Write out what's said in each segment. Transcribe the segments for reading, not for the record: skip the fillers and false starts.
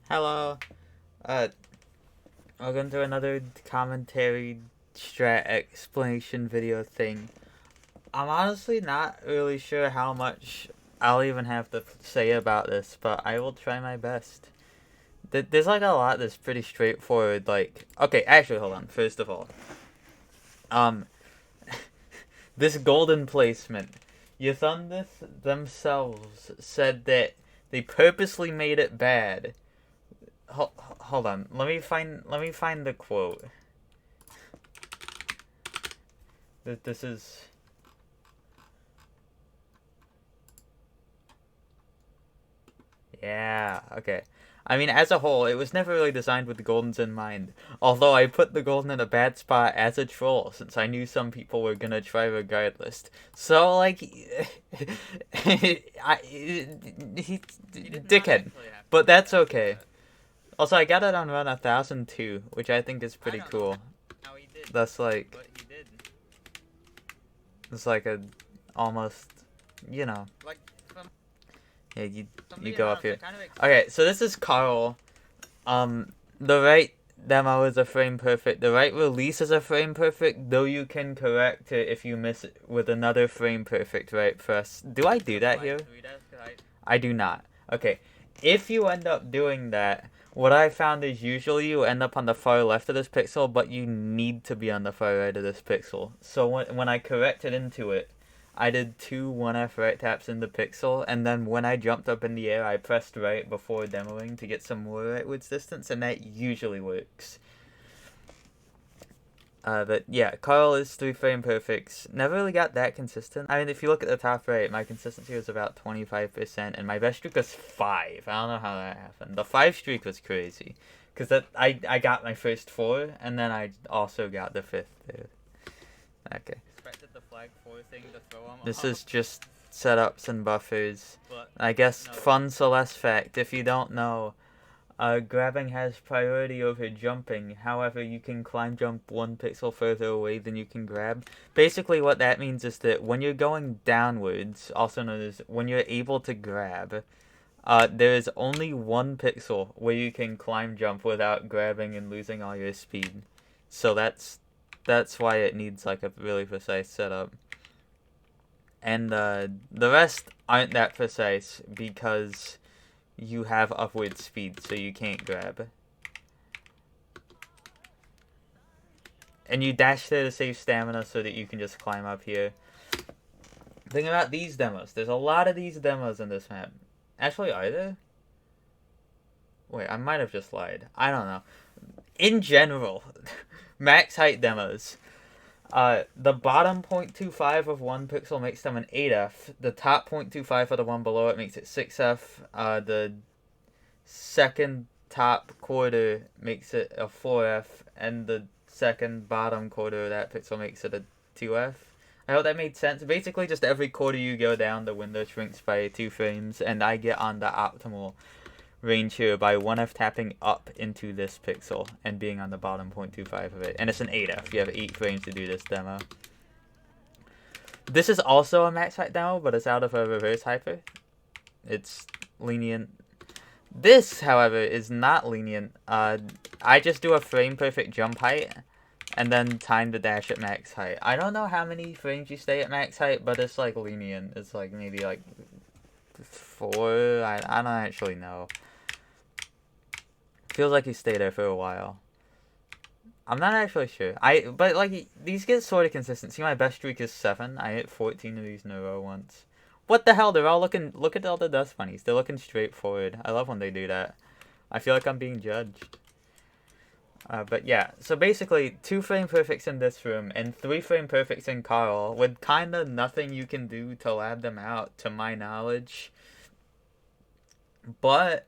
Hello. Uh, Welcome to another commentary strat explanation video thing. I'm honestly not really sure how much I'll even have to say about this, but I will try my best. There's like a lot that's pretty straightforward. Like, okay, actually, hold on. First of all, um, this golden placement. Ythundis themselves said that they purposely made it bad. Hold on. Let me find the quote. This is yeah, okay. I mean, as a whole, it was never really designed with the Goldens in mind. Although I put the Golden in a bad spot as a troll, since I knew some people were gonna try regardless. So, like, he dickhead. But that's okay. Also, I got it on run 1002, which I think is pretty cool. That's like, it's like a almost, you know. Yeah, you go up here. Okay, so this is Carl. The right demo is a frame perfect. The right release is a frame perfect, though you can correct it if you miss it with another frame perfect right press. Do I do that here? I do not. Okay, if you end up doing that, what I found is usually you end up on the far left of this pixel, but you need to be on the far right of this pixel. So when I corrected into it, I did two 1F right taps in the pixel, and then when I jumped up in the air, I pressed right before demoing to get some more rightwards distance, and that usually works. But yeah, Carl is 3 frame perfects. Never really got that consistent. I mean, if you look at the top right, my consistency was about 25%, and my best streak was 5. I don't know how that happened. The 5 streak was crazy. Because I got my first 4, and then I also got the 5th. Dude. Okay. This is just setups and buffers. I guess fun Celeste fact, if you don't know, grabbing has priority over jumping. However, you can climb jump 1 pixel further away than you can grab. Basically what that means is that when you're going downwards, also known as when you're able to grab, there is only 1 pixel where you can climb jump without grabbing and losing all your speed. So that's why it needs like a really precise setup. And the rest aren't that precise because you have upward speed, so you can't grab. And you dash there to save stamina so that you can just climb up here. Think about these demos. There's a lot of these demos in this map. Actually, are there? Wait, I might have just lied. I don't know. In general, max height demos. The bottom 0.25 of 1 pixel makes them an 8F. The top 0.25 of the one below it makes it 6F. The second top quarter makes it a 4F. And the second bottom quarter of that pixel makes it a 2F. I hope that made sense. Basically, just every quarter you go down, the window shrinks by 2 frames. And I get on the optimal range here by 1F tapping up into this pixel and being on the bottom 0.25 of it. And it's an 8F. You have 8 frames to do this demo. This is also a max height demo, but it's out of a reverse hyper. It's lenient. This, however, is not lenient. I just do a frame perfect jump height and then time the dash at max height. I don't know how many frames you stay at max height, but it's like lenient. It's like maybe like 4. I don't actually know. Feels like you stay there for a while. I'm not actually sure. But like these get sort of consistent. See, my best streak is 7. I hit 14 of these in a row once. What the hell? They're all looking. Look at all the dust bunnies. They're looking straightforward. I love when they do that. I feel like I'm being judged. But yeah, so basically 2 frame perfects in this room and 3 frame perfects in Carl with kind of nothing you can do to lab them out, to my knowledge. But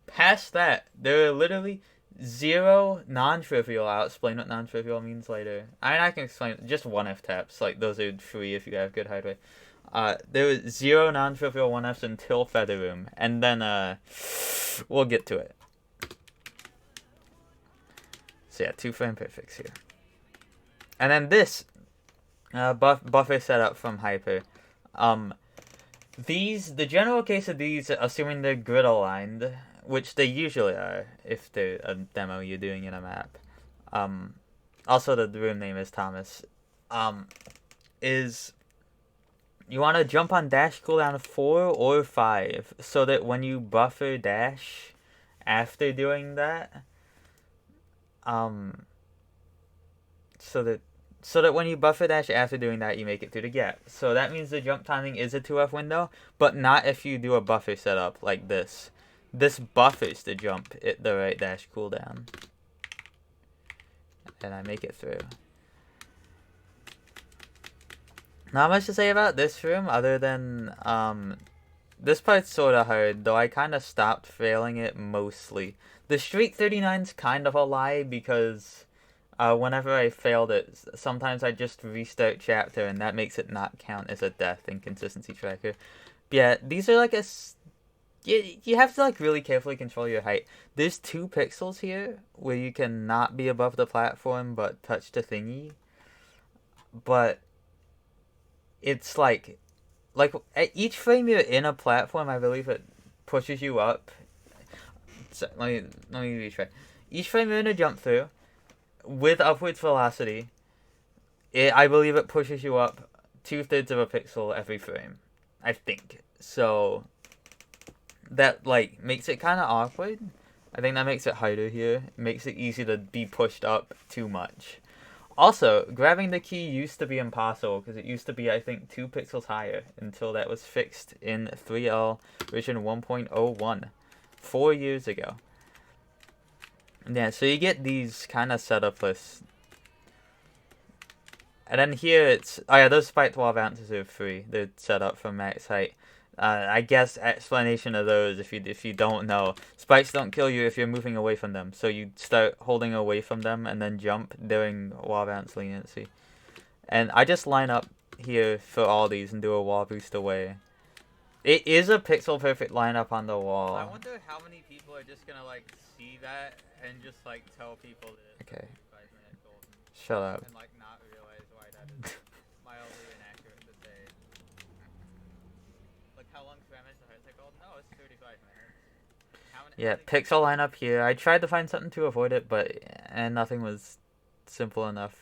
past that, there are literally 0 non-trivial. I'll explain what non-trivial means later. I can explain just 1F taps. Like, those are free if you have good hide rate. There was 0 non-trivial 1Fs until Feather Room. And then, we'll get to it. So yeah, 2 frame perfects here. And then this, buffer setup from Hyper. The general case of these, assuming they're grid aligned, which they usually are if they're a demo you're doing in a map. Also the room name is Thomas. Is you want to jump on dash cooldown 4 or 5 so that when you buffer dash after doing that, so that when you buffer dash after doing that, you make it through the gap. So that means the jump timing is a 2F window, but not if you do a buffer setup like this. This buffers the jump at the right dash cooldown. And I make it through. Not much to say about this room other than this part's sort of hard, though I kind of stopped failing it mostly. The streak 39's kind of a lie because whenever I failed it, sometimes I just restart chapter and that makes it not count as a death in consistency tracker. But yeah, these are like you have to like really carefully control your height. There's 2 pixels here where you can not be above the platform but touch the thingy. But it's like at each frame you're in a platform, I believe it pushes you up. So, let me retry. Each frame you're in a jump through with upwards velocity, I believe it pushes you up 2/3 of a pixel every frame. I think. So that like makes it kind of awkward. I think that makes it harder here. It makes it easy to be pushed up too much. Also, grabbing the key used to be impossible because it used to be, I think, 2 pixels higher until that was fixed in 3L version 1.01 4 years ago. Yeah, so you get these kind of setup lists. And then here it's... Oh yeah, those spiked wall bounces are free. They're set up for max height. I guess explanation of those, if you don't know, spikes don't kill you if you're moving away from them. So you start holding away from them and then jump during wall bounce leniency. And I just line up here for all these and do a wall boost away. It is a pixel perfect lineup on the wall. I wonder how many people are just gonna like see that and just like tell people that it's okay. 5-minute golden. Shut up. And like not realize why that is mildly inaccurate to say. Like how long is the hardset golden? No, it's 35 minutes. Yeah, pixel lineup here. I tried to find something to avoid it, and nothing was simple enough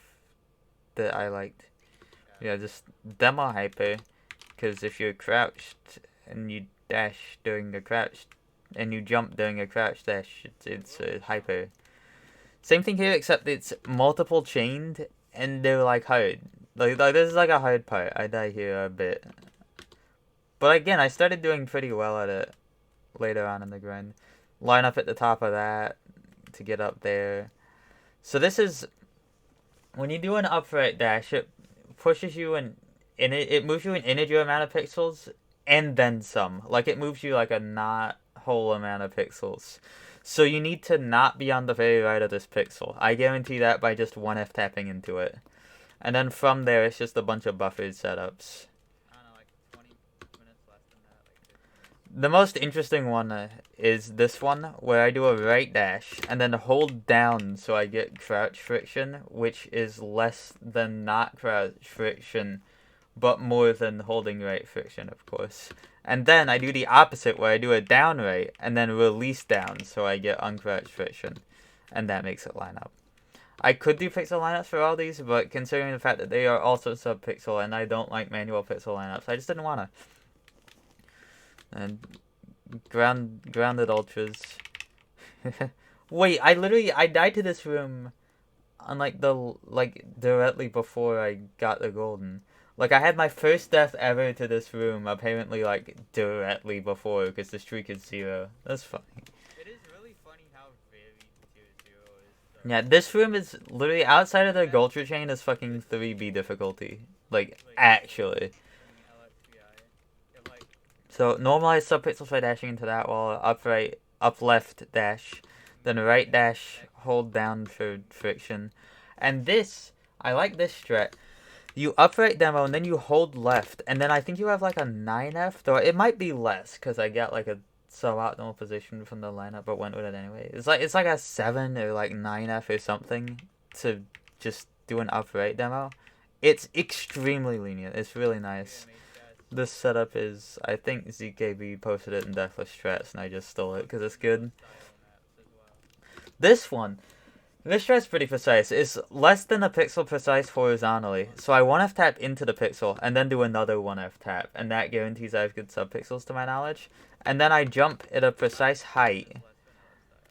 that I liked. Yeah, just demo hyper, because if you're crouched and you dash during the crouch, and you jump during a crouch dash, it's a hyper. Same thing here, except it's multiple chained, and they're like hard. Like this is like a hard part. I die here a bit. But again, I started doing pretty well at it later on in the grind. Line up at the top of that to get up there. So this is... When you do an upright dash, it pushes you it moves you an integer amount of pixels and then some. Like it moves you like a not whole amount of pixels. So you need to not be on the very right of this pixel. I guarantee that by just 1F tapping into it. And then from there, it's just a bunch of buffered setups. The most interesting one is this one, where I do a right dash, and then hold down so I get crouch friction, which is less than not crouch friction, but more than holding right friction, of course. And then I do the opposite, where I do a down right, and then release down so I get uncrouch friction, and that makes it line up. I could do pixel lineups for all these, but considering the fact that they are also sub-pixel, and I don't like manual pixel lineups, I just didn't want to. And grounded ultras. Wait, I died to this room on directly before I got the golden. Like I had my first death ever to this room apparently like directly before because the streak is 0. That's funny. It is really funny how very tier 0 is. Yeah, this room is literally outside of the Gulcher chain is fucking 3B difficulty. Like actually. So normalize subpixels by dashing into that wall, up left dash, then right dash, hold down for friction. And this, I like this strat. You upright demo and then you hold left, and then I think you have like a 9F, though it might be less because I got like a suboptimal position from the lineup, but went with it anyway. It's like a 7 or like 9F or something to just do an upright demo. It's extremely lenient. It's really nice. This setup is, I think ZKB posted it in Deathless Strats, and I just stole it because it's good. This one, this strat's pretty precise. It's less than a pixel precise horizontally, so I 1F tap into the pixel, and then do another 1F tap, and that guarantees I have good subpixels to my knowledge. And then I jump at a precise height,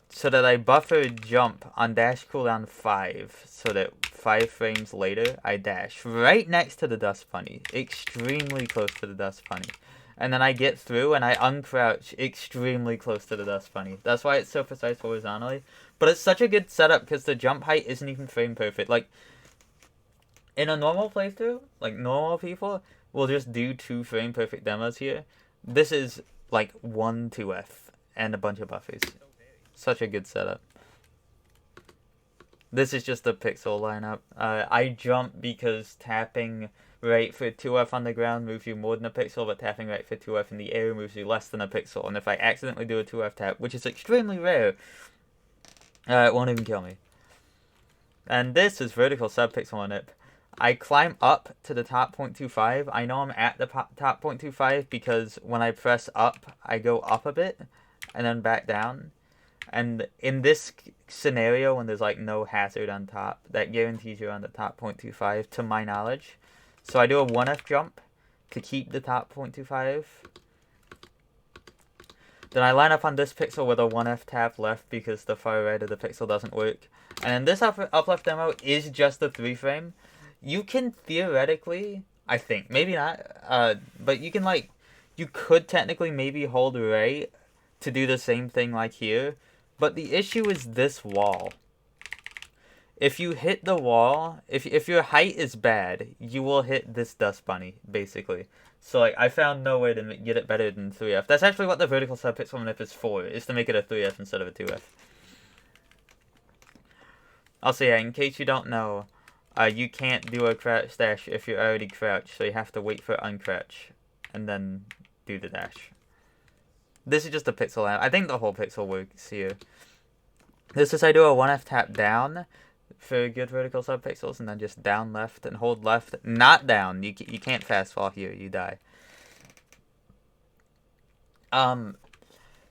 so that I buffer jump on dash cooldown 5, so that 5 frames later I dash right next to the dust bunny, extremely close to the dust bunny. And then I get through and I uncrouch extremely close to the dust bunny. That's why it's so precise horizontally. But it's such a good setup because the jump height isn't even frame perfect. Like, in a normal playthrough, like normal people will just do 2 frame perfect demos here. This is like 1 2F and a bunch of buffers. Such a good setup. This is just a pixel lineup. I jump because tapping right for 2F on the ground moves you more than a pixel, but tapping right for 2F in the air moves you less than a pixel. And if I accidentally do a 2F tap, which is extremely rare, it won't even kill me. And this is vertical subpixel on it. I climb up to the top 0.25. I know I'm at the top 0.25 because when I press up, I go up a bit and then back down. And in this scenario, when there's like no hazard on top, that guarantees you're on the top 0.25 to my knowledge. So I do a 1F jump to keep the top 0.25. Then I line up on this pixel with a 1F tap left because the far right of the pixel doesn't work. And then this uplift demo is just a 3 frame. You can theoretically, I think, maybe not, but you can like, you could technically maybe hold right to do the same thing like here. But the issue is this wall. If you hit the wall, if your height is bad, you will hit this dust bunny, basically. So like, I found no way to get it better than 3F. That's actually what the vertical subpixel manip is for, is to make it a 3F instead of a 2F. Also, yeah, in case you don't know, you can't do a crouch dash if you're already crouched, so you have to wait for uncrouch, and then do the dash. This is just a pixel out. I think the whole pixel works here. This is I do a 1F tap down for good vertical subpixels, and then just down left and hold left. Not down. You can't fast fall here. You die.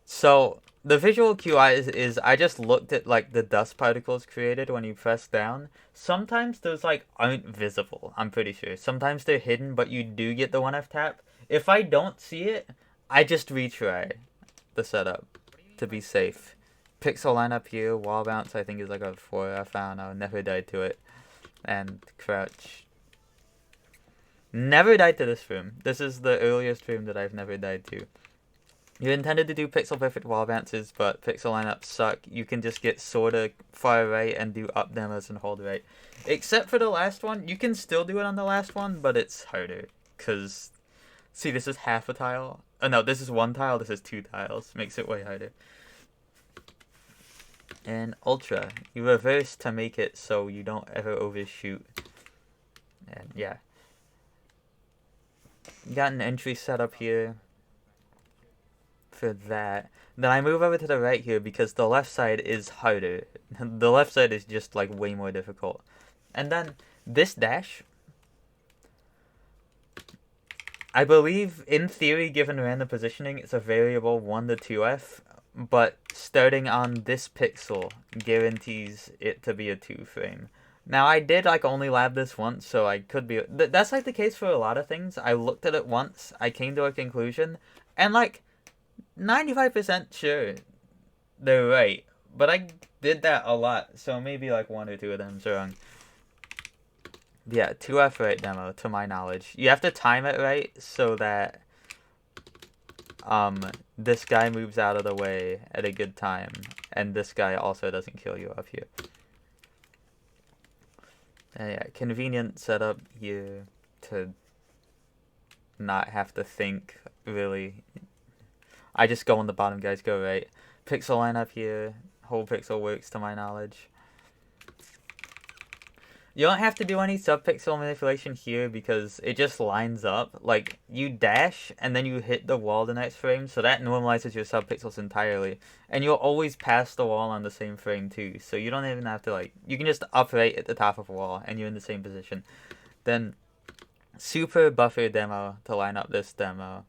So the visual QI is I just looked at like the dust particles created when you press down. Sometimes those like aren't visible. I'm pretty sure. Sometimes they're hidden, but you do get the 1F tap. If I don't see it, I just retry the setup to be safe. Pixel lineup here, wall bounce I think is like a 4F, I don't know, never died to it. And crouch. Never died to this room. This is the earliest room that I've never died to. You intended to do pixel perfect wall bounces, but pixel lineups suck. You can just get sorta far right and do up demos and hold right. Except for the last one, you can still do it on the last one, but it's harder. Cause, see, this is half a tile. Oh no, this is 1 tile, this is 2 tiles. Makes it way harder. And Ultra, you reverse to make it so you don't ever overshoot. And yeah. Got an entry set up here for that. Then I move over to the right here because the left side is harder. The left side is just like way more difficult. And then this dash, I believe, in theory, given random positioning, it's a variable 1 to 2F, but starting on this pixel guarantees it to be a 2 frame. Now, I did, like, only lab this once, so I could be... that's, like, the case for a lot of things. I looked at it once, I came to a conclusion, and, like, 95% sure they're right. But I did that a lot, so maybe, like, 1 or 2 of them's wrong. Yeah, 2F right demo, to my knowledge. You have to time it right so that this guy moves out of the way at a good time, and this guy also doesn't kill you up here. And yeah, convenient setup here to not have to think, really. I just go on the bottom, guys go right. Pixel lineup here, whole pixel works to my knowledge. You don't have to do any subpixel manipulation here because it just lines up. Like, you dash, and then you hit the wall the next frame, so that normalizes your subpixels entirely. And you'll always pass the wall on the same frame, too. So you don't even have to, like... You can just upright at the top of a wall, and you're in the same position. Then, super buffer demo to line up this demo.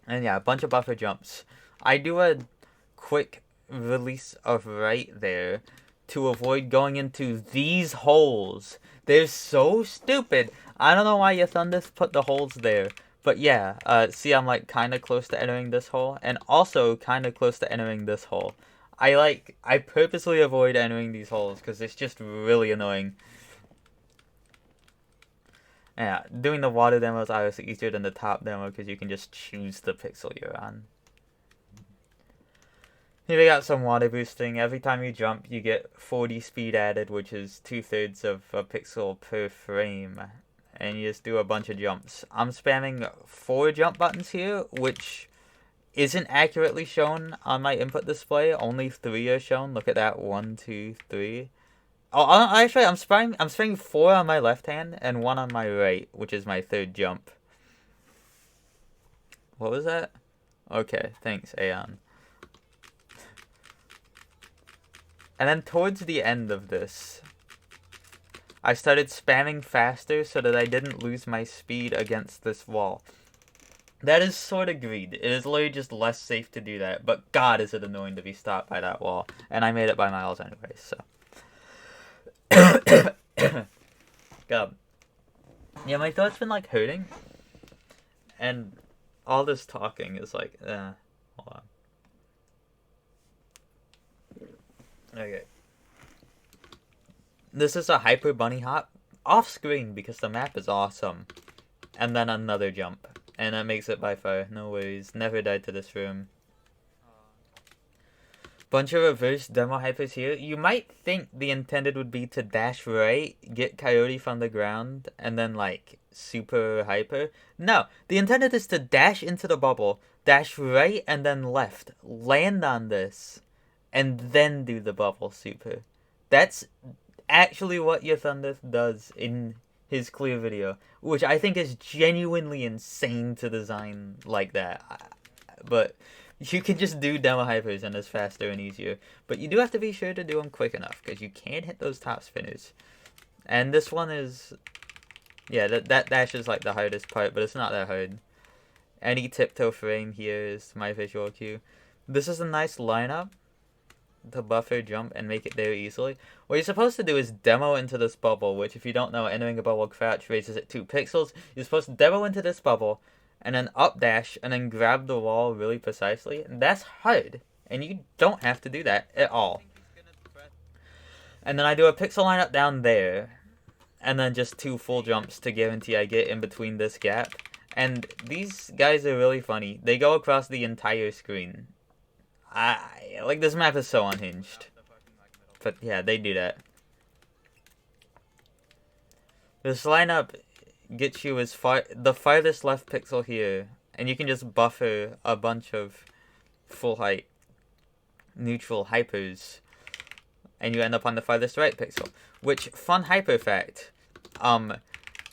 And yeah, a bunch of buffer jumps. I do a quick release of right there to avoid going into these holes. They're so stupid. I don't know why your Thunders put the holes there. But yeah, see I'm like kind of close to entering this hole. And also kind of close to entering this hole. I purposely avoid entering these holes because it's just really annoying. Yeah, doing the water demo is obviously easier than the top demo because you can just choose the pixel you're on. Here we got some water boosting. Every time you jump, you get 40 speed added, which is 2/3 of a pixel per frame. And you just do a bunch of jumps. I'm spamming 4 jump buttons here, which isn't accurately shown on my input display. Only 3 are shown. Look at that. 1, 2, 3. Oh, actually, I'm spamming 4 on my left hand and 1 on my right, which is my 3rd jump. What was that? Okay, thanks, Aeon. And then towards the end of this, I started spamming faster so that I didn't lose my speed against this wall. That is sort of greed. It is literally just less safe to do that, but god is it annoying to be stopped by that wall. And I made it by miles anyway, so. God. Yeah, my throat's been like hurting. And all this talking is like, hold on. Okay. This is a hyper bunny hop off screen because the map is awesome. And then another jump. And that makes it by far. No worries. Never died to this room. Bunch of reverse demo hypers here. You might think the intended would be to dash right, get Coyote from the ground, and then like super hyper. No, the intended is to dash into the bubble, dash right and then left, land on this, and then do the bubble super. That's actually what your Thunder does in his clear video, which I think is genuinely insane to design like that. But you can just do demo hypers and it's faster and easier. But you do have to be sure to do them quick enough because you can't hit those top spinners. And this one is... yeah, that dash is like the hardest part, but it's not that hard. Any tiptoe frame here is my visual cue. This is a nice lineup to buffer, jump, and make it there easily. What you're supposed to do is demo into this bubble, which if you don't know, entering a bubble crouch raises it 2 pixels. You're supposed to demo into this bubble, and then up dash, and then grab the wall really precisely. And that's hard, and you don't have to do that at all. And then I do a pixel lineup down there, and then just 2 full jumps to guarantee I get in between this gap. And these guys are really funny. They go across the entire screen. Like, this map is so unhinged. But yeah, they do that. This lineup gets you as far the farthest left pixel here, and you can just buffer a bunch of full height neutral hypers, and you end up on the farthest right pixel. Which, fun hyper fact,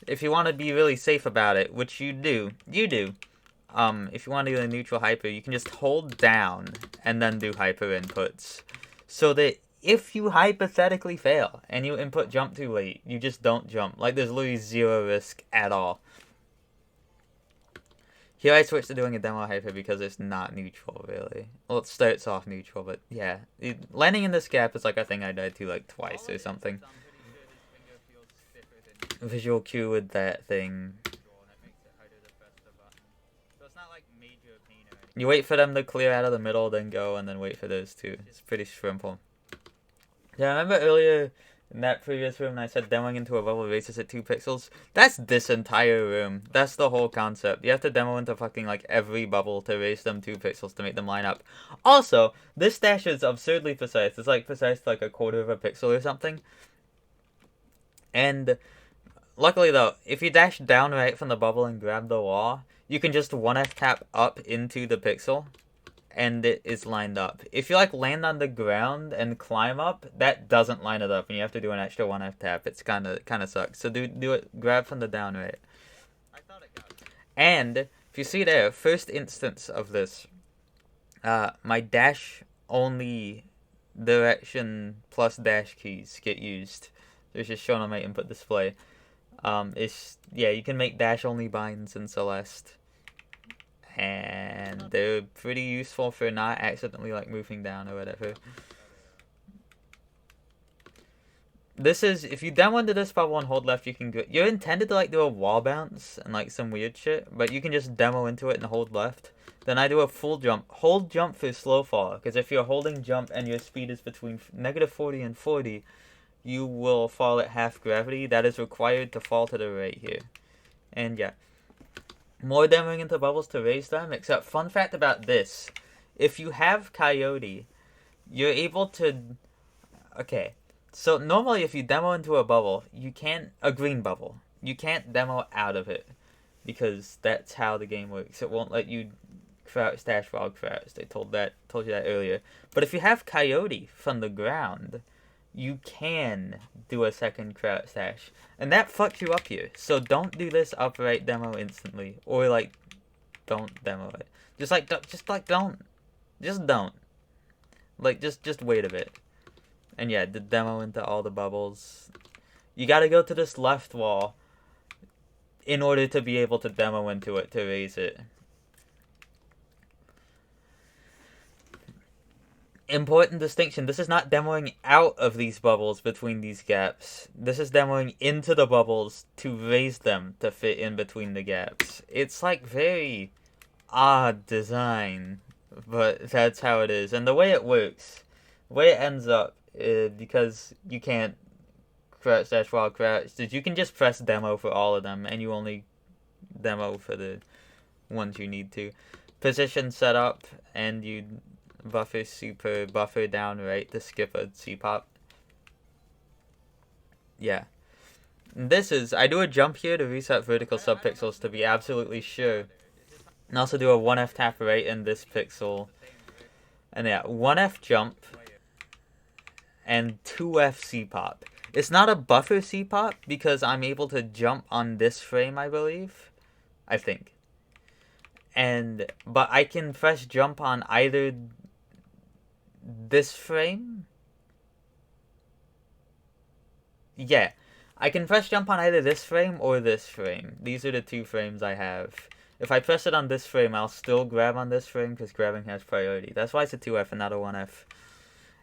if you want to be really safe about it, which you do, if you want to do a neutral hyper, you can just hold down and then do hyper inputs. So that if you hypothetically fail and you input jump too late, you just don't jump. Like, there's literally 0 risk at all. Here I switched to doing a demo hyper because it's not neutral, really. Well, it starts off neutral, but yeah. Landing in this gap is like a thing I died to like twice or something. Visual cue with that thing. You wait for them to clear out of the middle, then go, and then wait for those two. It's pretty simple. Yeah, I remember earlier in that previous room I said demoing into a bubble raises at 2 pixels. That's this entire room. That's the whole concept. You have to demo into fucking like every bubble to raise them 2 pixels to make them line up. Also, this dash is absurdly precise. It's like precise to like a quarter of a pixel or something. And luckily though, if you dash down right from the bubble and grab the wall, you can just 1F tap up into the pixel, and it is lined up. If you like land on the ground and climb up, that doesn't line it up, and you have to do an extra 1F tap. It's kind of sucks. So do it. Grab from the down right. And if you see there, first instance of this, my dash only direction plus dash keys get used. They're just shown on my input display. Yeah, you can make dash only binds in Celeste. And they're pretty useful for not accidentally like moving down or whatever. This is, if you down into this bubble and hold left, you can go. You're intended to like do a wall bounce and like some weird shit, but you can just demo into it and hold left. Then I do a full jump. Hold jump for slow fall, because if you're holding jump and your speed is between -40 and 40, you will fall at half gravity. That is required to fall to the right here. And yeah. More demoing into bubbles to raise them, except fun fact about this. If you have Coyote, you're able to... Okay. So normally if you demo into a bubble, you can't... A green bubble. You can't demo out of it. Because that's how the game works. It won't let you crouch, dash, wild crouch. They told you that earlier. But if you have Coyote from the ground, you can do a second crouch dash. And that fucks you up here. So don't do this upright demo instantly. Or like, don't demo it. Just don't. Just don't. Like, just wait a bit. And yeah, the demo into all the bubbles. You gotta go to this left wall in order to be able to demo into it, to raise it. Important distinction, this is not demoing out of these bubbles between these gaps. This is demoing into the bubbles to raise them to fit in between the gaps. It's like very odd design, but that's how it is. And the way it works, the way it ends up, because you can't crouch dash wild crouch, is you can just press demo for all of them, and you only demo for the ones you need to. Position setup, and you buffer super, buffer down right to skip a C-pop. Yeah. And this is, I do a jump here to reset vertical subpixels to be absolutely sure. And also do a 1F tap right in this pixel. And yeah, 1F jump and 2F C-pop. It's not a buffer C-pop because I'm able to jump on this frame, I believe. I think. But I can press jump on either this frame. Yeah. I can press jump on either this frame or this frame. These are the two frames I have. If I press it on this frame, I'll still grab on this frame because grabbing has priority. That's why it's a 2F and not a 1F.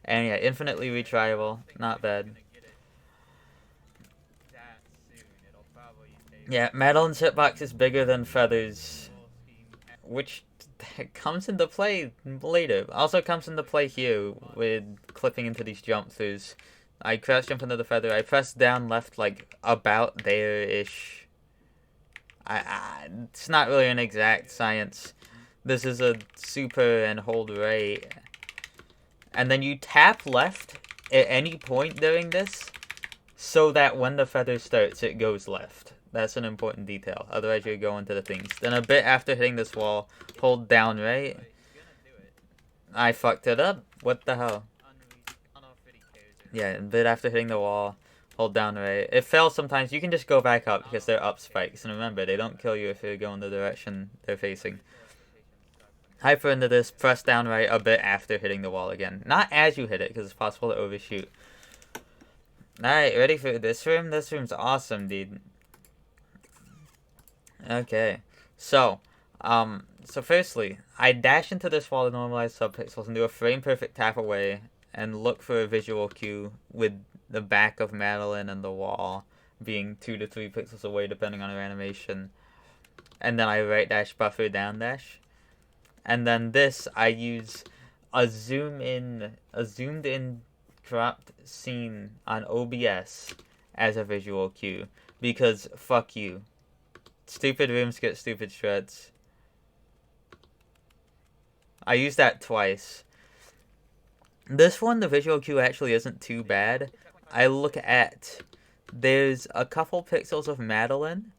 And yeah, infinitely retryable. Not bad. Yeah, Madeline's hitbox is bigger than Feather's, which comes into play later. Also comes into play here with clipping into these jump throughs. I crouch jump into the Feather. I press down left like about there-ish. It's not really an exact science. This is a super and hold right. And then you tap left at any point during this so that when the Feather starts, it goes left. That's an important detail. Otherwise, you're going to the things. Then a bit after hitting this wall, hold down right. I fucked it up. What the hell? Yeah, a bit after hitting the wall, hold down right. It fails sometimes. You can just go back up because they're up spikes. And remember, they don't kill you if you're going the direction they're facing. Hyper into this, press down right a bit after hitting the wall again. Not as you hit it, because it's possible to overshoot. Alright, ready for this room? This room's awesome, dude. Okay, so firstly, I dash into this wall to normalize subpixels and do a frame perfect tap away and look for a visual cue with the back of Madeline and the wall being 2 to 3 pixels away depending on her animation. And then I right dash buffer down dash. And then this, I use a zoomed in cropped scene on OBS as a visual cue. Because fuck you. Stupid rooms get stupid shreds. I used that twice. This one, the visual cue actually isn't too bad. I look at... There's a couple pixels of Madeline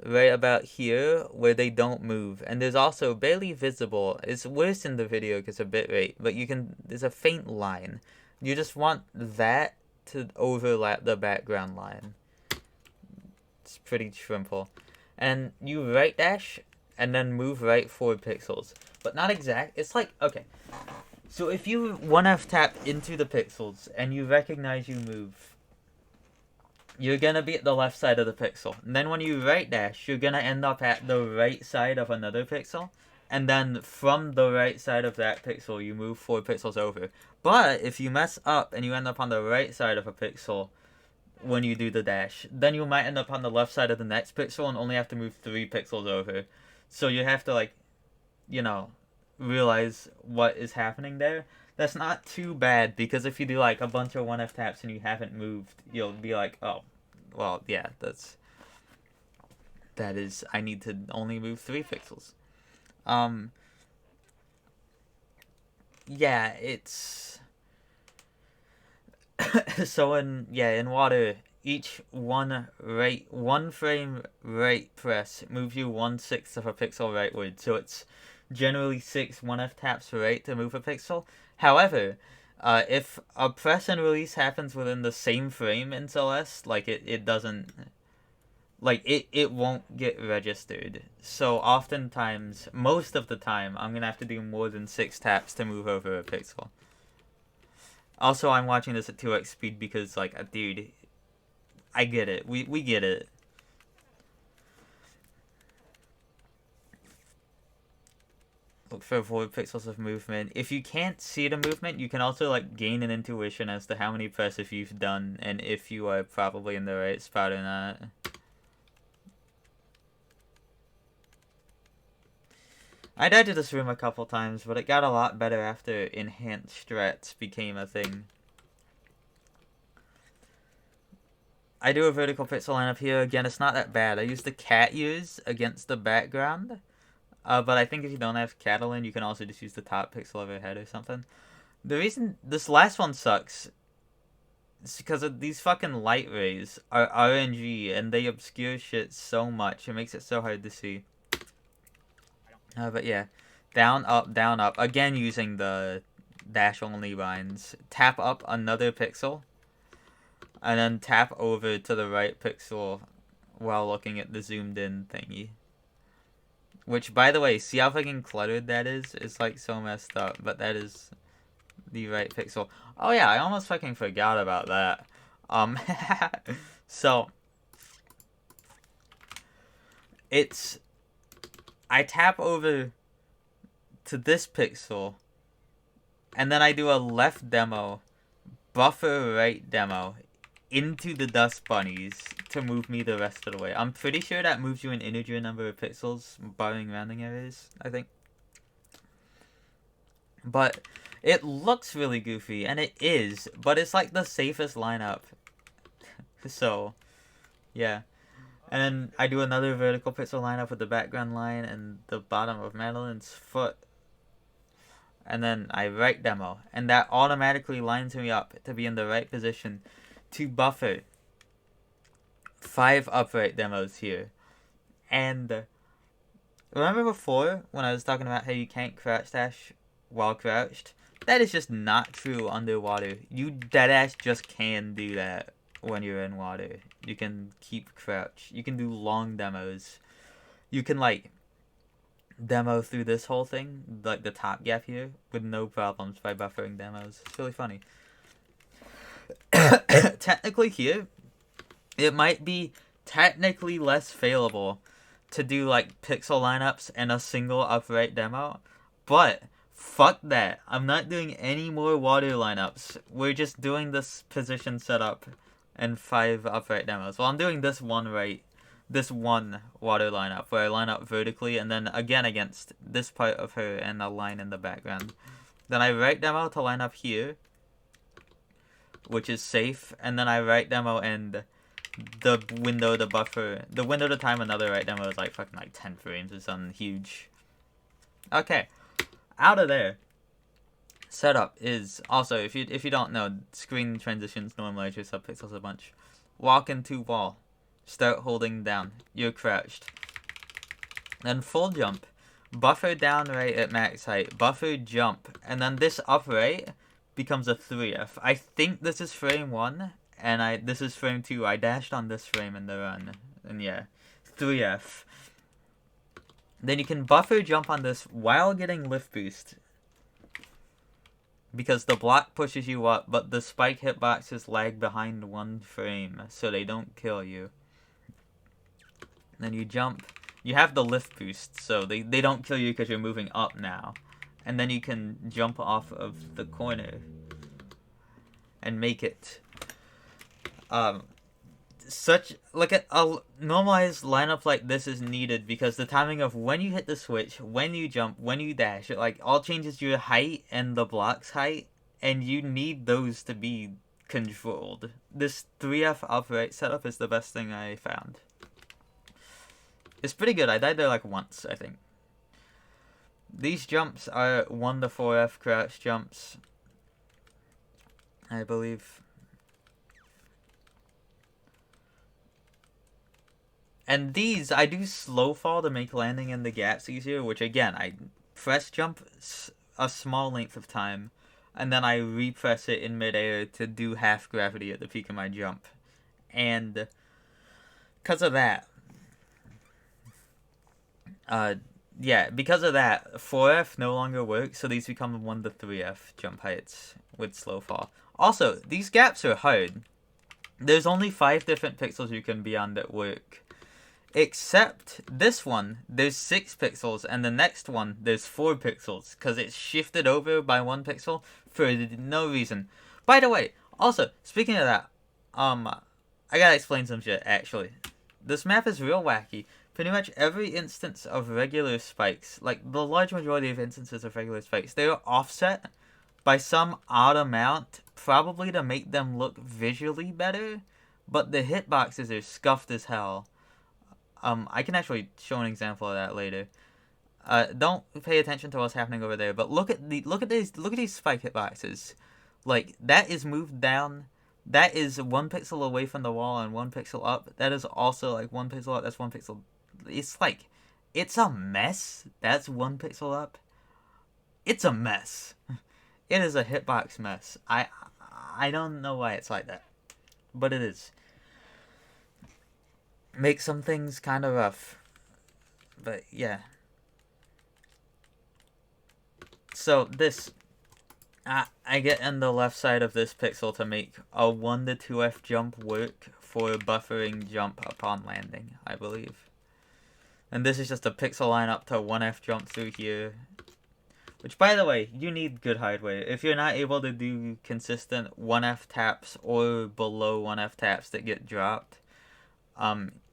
right about here where they don't move. And there's also barely visible. It's worse in the video because of bitrate. But you can... There's a faint line. You just want that to overlap the background line. It's pretty simple. And you right dash and then move right 4 pixels. But not exact. It's like, okay. So if you 1F tap into the pixels and you recognize you move, you're gonna be at the left side of the pixel. And then when you right dash, you're gonna end up at the right side of another pixel. And then from the right side of that pixel, you move 4 pixels over. But if you mess up and you end up on the right side of a pixel when you do the dash, then you might end up on the left side of the next pixel and only have to move 3 pixels over. So you have to, like, you know, realize what is happening there. That's not too bad, because if you do like a bunch of 1F taps and you haven't moved, you'll be like, oh, well, yeah, that is, I need to only move 3 pixels. Yeah, it's so in water, each one frame right press moves you 1/6 of a pixel rightward. So it's generally 6 1F taps right to move a pixel. However, if a press and release happens within the same frame in Celeste, like it doesn't, like it won't get registered. So oftentimes, most of the time, I'm gonna have to do more than 6 taps to move over a pixel. Also, I'm watching this at 2x speed because, like, dude, I get it. We get it. Look for 4 pixels of movement. If you can't see the movement, you can also, like, gain an intuition as to how many presses you've done and if you are probably in the right spot or not. I died to this room a couple times, but it got a lot better after enhanced strats became a thing. I do a vertical pixel lineup here. Again, it's not that bad. I use the cat ears against the background. But I think if you don't have Catalan, you can also just use the top pixel of your head or something. The reason this last one sucks is because of these fucking light rays are RNG and they obscure shit so much. It makes it so hard to see. But yeah, down, up. Again, using the dash only binds. Tap up another pixel. And then tap over to the right pixel while looking at the zoomed in thingy. Which, by the way, see how fucking cluttered that is? It's like so messed up, but that is the right pixel. Oh yeah, I almost fucking forgot about that. So it's, I tap over to this pixel, and then I do a left demo, buffer right demo, into the dust bunnies to move me the rest of the way. I'm pretty sure that moves you an integer number of pixels, barring rounding errors, I think. But it looks really goofy, and it is, but it's like the safest lineup. So, yeah. And then I do another vertical pixel lineup with the background line and the bottom of Madeline's foot. And then I right demo, and that automatically lines me up to be in the right position to buffer 5 upright demos here. And remember before when I was talking about how you can't crouch dash while crouched? That is just not true underwater. You deadass just can do that when you're in water. You can keep crouch. You can do long demos. You can, like, demo through this whole thing, like the top gap here, with no problems by buffering demos. It's really funny. Technically here, it might be technically less failable to do like pixel lineups and a single upright demo, but fuck that. I'm not doing any more water lineups. We're just doing this position setup and 5 upright demos. Well, I'm doing this one water lineup where I line up vertically and then again against this part of her and a line in the background. Then I right demo to line up here, which is safe, and then I right demo and the window to buffer, the window to time another right demo is like fucking like 10 frames or something huge. Okay, out of there. Setup is also, if you don't know, screen transitions normalize your subpixels a bunch. Walk into wall. Start holding down. You're crouched. Then full jump. Buffer down right at max height. Buffer jump. And then this upright becomes a 3F. I think this is frame 1. And this is frame 2. I dashed on this frame in the run. And yeah. 3F. Then you can buffer jump on this while getting lift boost. because the block pushes you up, but the spike hitboxes lag behind 1 frame, so they don't kill you. Then you jump. You have the lift boost, so they don't kill you because you're moving up now. And then you can jump off of the corner and make it. Like a normalized lineup like this is needed because the timing of when you hit the switch, when you jump, when you dash, it like all changes your height and the block's height, and you need those to be controlled. This 3F upright setup is the best thing I found. It's pretty good. I died there like once, I think. These jumps are 1 to 4F crouch jumps, I believe. And these, I do slow fall to make landing in the gaps easier, which again, I press jump a small length of time, and then I repress it in midair to do half gravity at the peak of my jump. And because of that, because of that, 4F no longer works, so these become 1 to 3F jump heights with slow fall. Also, these gaps are hard. There's only 5 different pixels you can be on that work. Except this one, there's 6 pixels, and the next one, there's 4 pixels, because it's shifted over by 1 pixel for no reason. By the way, also, speaking of that, I gotta explain some shit, actually. This map is real wacky. Pretty much every instance of regular spikes, like the large majority of instances of regular spikes, they are offset by some odd amount, probably to make them look visually better, but the hitboxes are scuffed as hell. I can actually show an example of that later. Don't pay attention to what's happening over there, but look at these spike hitboxes. Like, that is moved down. That is 1 pixel away from the wall and 1 pixel up. That is also like 1 pixel up. That's 1 pixel. It's like, it's a mess. That's 1 pixel up. It's a mess. It is a hitbox mess. I don't know why it's like that, but it is. Makes some things kind of rough, but yeah. So this, I get in the left side of this pixel to make a 1 to 2F jump work for buffering jump upon landing, I believe. And this is just a pixel line up to 1F jump through here. Which, by the way, you need good hardware. If you're not able to do consistent 1F taps or below 1F taps that get dropped,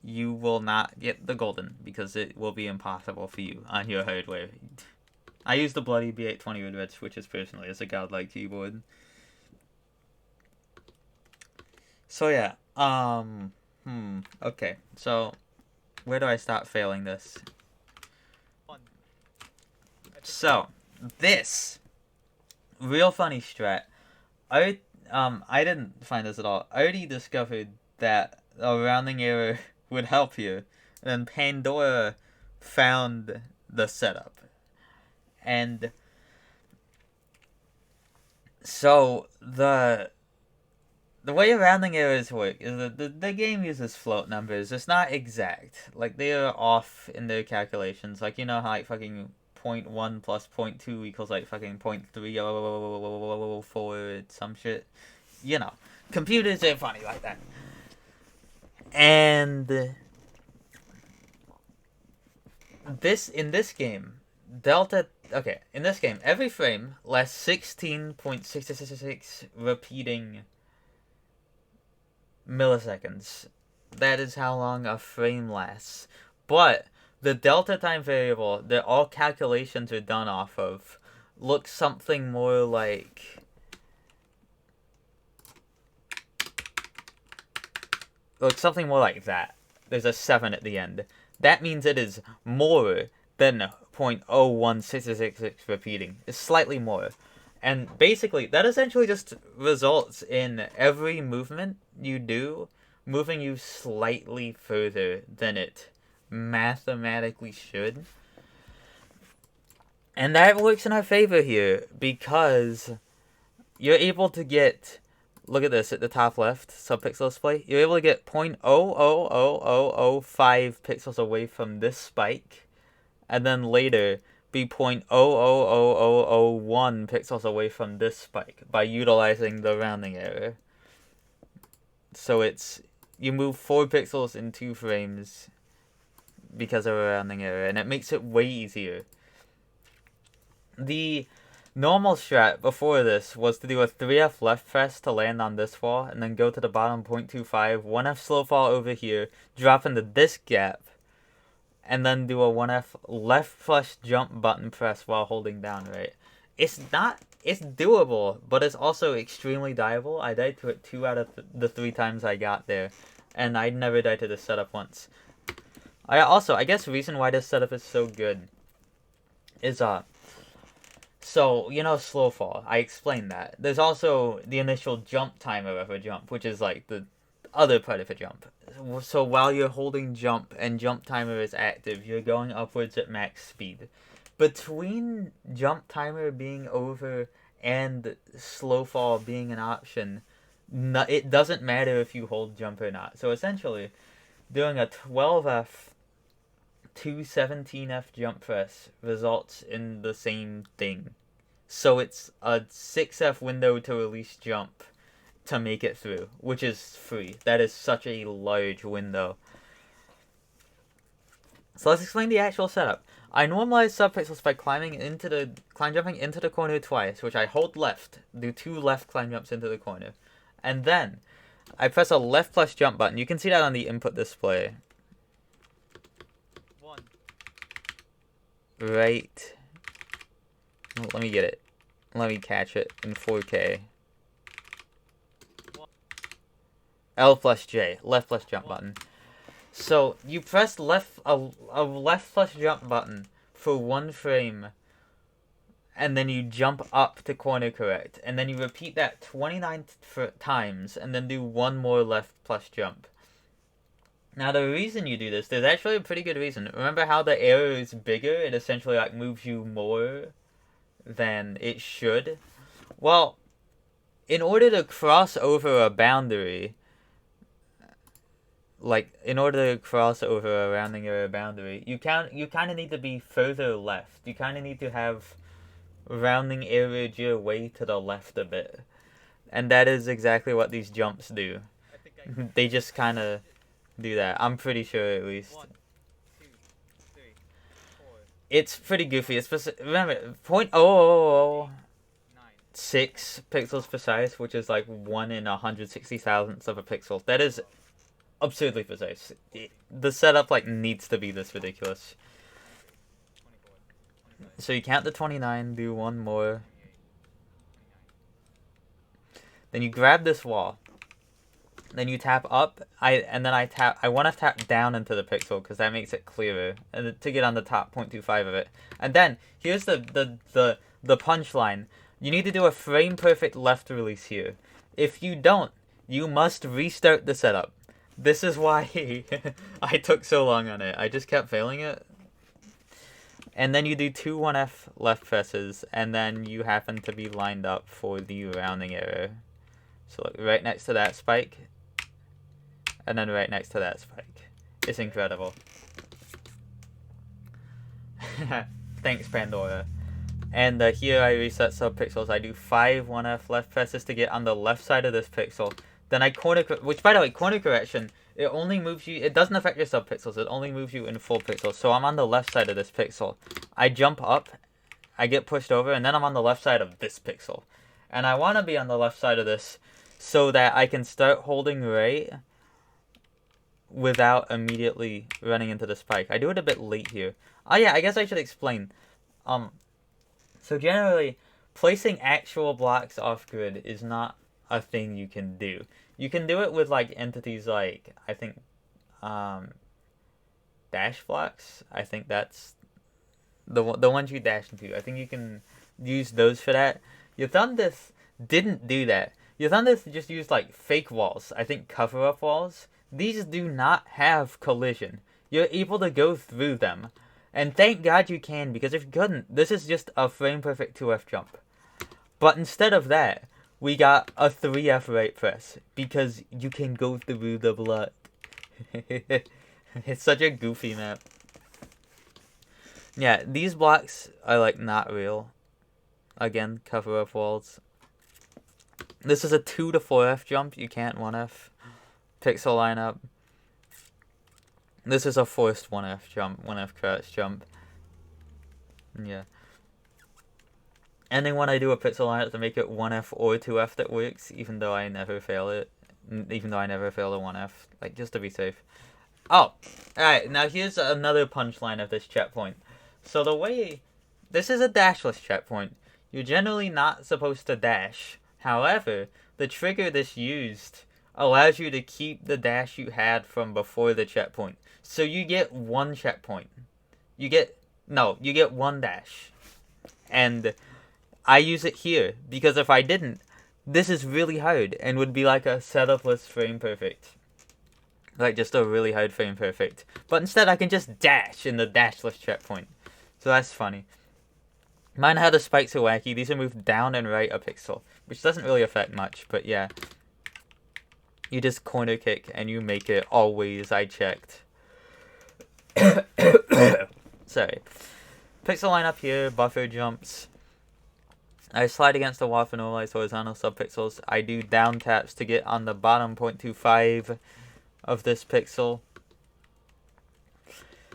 you will not get the golden, because it will be impossible for you on your hardware. I use the bloody B820 with Red Switches personally as a godlike keyboard. So yeah, okay, so where do I start failing this? So, this real funny strat. I didn't find this at all. I already discovered that a rounding error would help you, and then Pandora found the setup. And so the way rounding errors work is that the game uses float numbers. It's not exact. Like, they are off in their calculations. Like, you know how like fucking 0.1 plus 0.2 equals like fucking 0.3 some shit. You know, computers are funny like that. And in this game, in this game, every frame lasts 16.666 repeating milliseconds. That is how long a frame lasts. But the delta time variable that all calculations are done off of looks something more like that. There's a 7 at the end. That means it is more than 0.01666 repeating. It's slightly more. And basically, that essentially just results in every movement you do moving you slightly further than it mathematically should. And that works in our favor here, because you're able to get, look at this at the top left, subpixel display, you're able to get 0.00005 pixels away from this spike, and then later be 0.00001 pixels away from this spike by utilizing the rounding error. So you move 4 pixels in 2 frames because of a rounding error, and it makes it way easier. The normal strat before this was to do a 3F left press to land on this wall, and then go to the bottom 0.25, 1F slow fall over here, drop into this gap, and then do a 1F left flush jump button press while holding down, right? It's doable, but it's also extremely dieable. I died to it 2 out of the 3 times I got there, and I never died to this setup once. I guess the reason why this setup is so good is, so, slow fall. I explained that. There's also the initial jump timer of a jump, which is like the other part of a jump. So while you're holding jump and jump timer is active, you're going upwards at max speed. Between jump timer being over and slow fall being an option, it doesn't matter if you hold jump or not. So essentially, doing a 12F 217F jump press results in the same thing. So it's a 6F window to release jump to make it through, which is free. That is such a large window. So let's explain the actual setup. I normalize subpixels by climb jumping into the corner twice, which I hold left, do 2 left climb jumps into the corner, and then I press a left plus jump button. You can see that on the input display. 1. Right. Let me get it. Let me catch it in 4K. L plus J, left plus jump button. So you press a left plus jump button for 1 frame, and then you jump up to corner correct, and then you repeat that 29 times, and then do 1 more left plus jump. Now the reason you do this, there's actually a pretty good reason. Remember how the arrow is bigger? It essentially like moves you more than it should. Well, in order to cross over a boundary, in order to cross over a rounding error boundary, you kind of need to be further left. You kind of need to have rounding error your way to the left a bit. And that is exactly what these jumps do. They just kind of do that. I'm pretty sure, at least. 1, 2, 3, 4. It's pretty goofy. Remember, 0.006 pixels precise, which is like 1 in 160 thousandths of a pixel. That is absurdly precise. The setup needs to be this ridiculous. 24. So you count to 29, do 1 more. 28. Then you grab this wall. Then you tap up. I want to tap down into the pixel because that makes it clearer, and to get on the top 0.25 of it. And then here's the punchline. You need to do a frame perfect left release here. If you don't, you must restart the setup. This is why I took so long on it. I just kept failing it. And then you do 2 1F left presses, and then you happen to be lined up for the rounding error. So look, right next to that spike, and then right next to that spike. It's incredible. Thanks, Pandora. And here I reset subpixels. I do 5 1F left presses to get on the left side of this pixel. Then I which by the way, corner correction, it only moves you, it doesn't affect your subpixels, it only moves you in full pixels. So I'm on the left side of this pixel. I jump up, I get pushed over, and then I'm on the left side of this pixel. And I want to be on the left side of this so that I can start holding right without immediately running into the spike. I do it a bit late here. Oh yeah, I guess I should explain. So generally, placing actual blocks off grid is not a thing you can do. You can do it with entities I think dash blocks. I think that's the ones you dash into. I think you can use those for that. Your Thundith didn't do that. Your Thundith just used fake walls. I think cover up walls. These do not have collision. You're able to go through them. And thank God you can, because if you couldn't, this is just a frame perfect 2F jump. But instead of that, we got a 3F right press, because you can go through the blood. It's such a goofy map. Yeah, these blocks are like not real. Again, cover up walls. This is a 2 to 4F jump. You can't 1F. Pixel lineup. This is a forced 1F jump, 1F crouch jump. Yeah. And then when I do a pixel lineup to make it 1F or 2F that works, even though I never fail it. Even though I never fail a 1F. Like, just to be safe. Oh! Alright, now here's another punchline of this checkpoint. So the way... This is a dashless checkpoint. You're generally not supposed to dash. However, the trigger this used allows you to keep the dash you had from before the checkpoint. So you get one checkpoint. You get one dash. And I use it here, because if I didn't, this is really hard, and would be like a setupless frame perfect. Like, just a really hard frame perfect. But instead, I can just dash in the dashless checkpoint. So that's funny. Mine how the spikes are wacky. These are moved down and right a pixel, which doesn't really affect much, but yeah. You just corner kick, and you make it always, I checked. Sorry. Pixel line up here, buffer jumps. I slide against the wall for normalized horizontal subpixels. I do down taps to get on the bottom 0.25 of this pixel.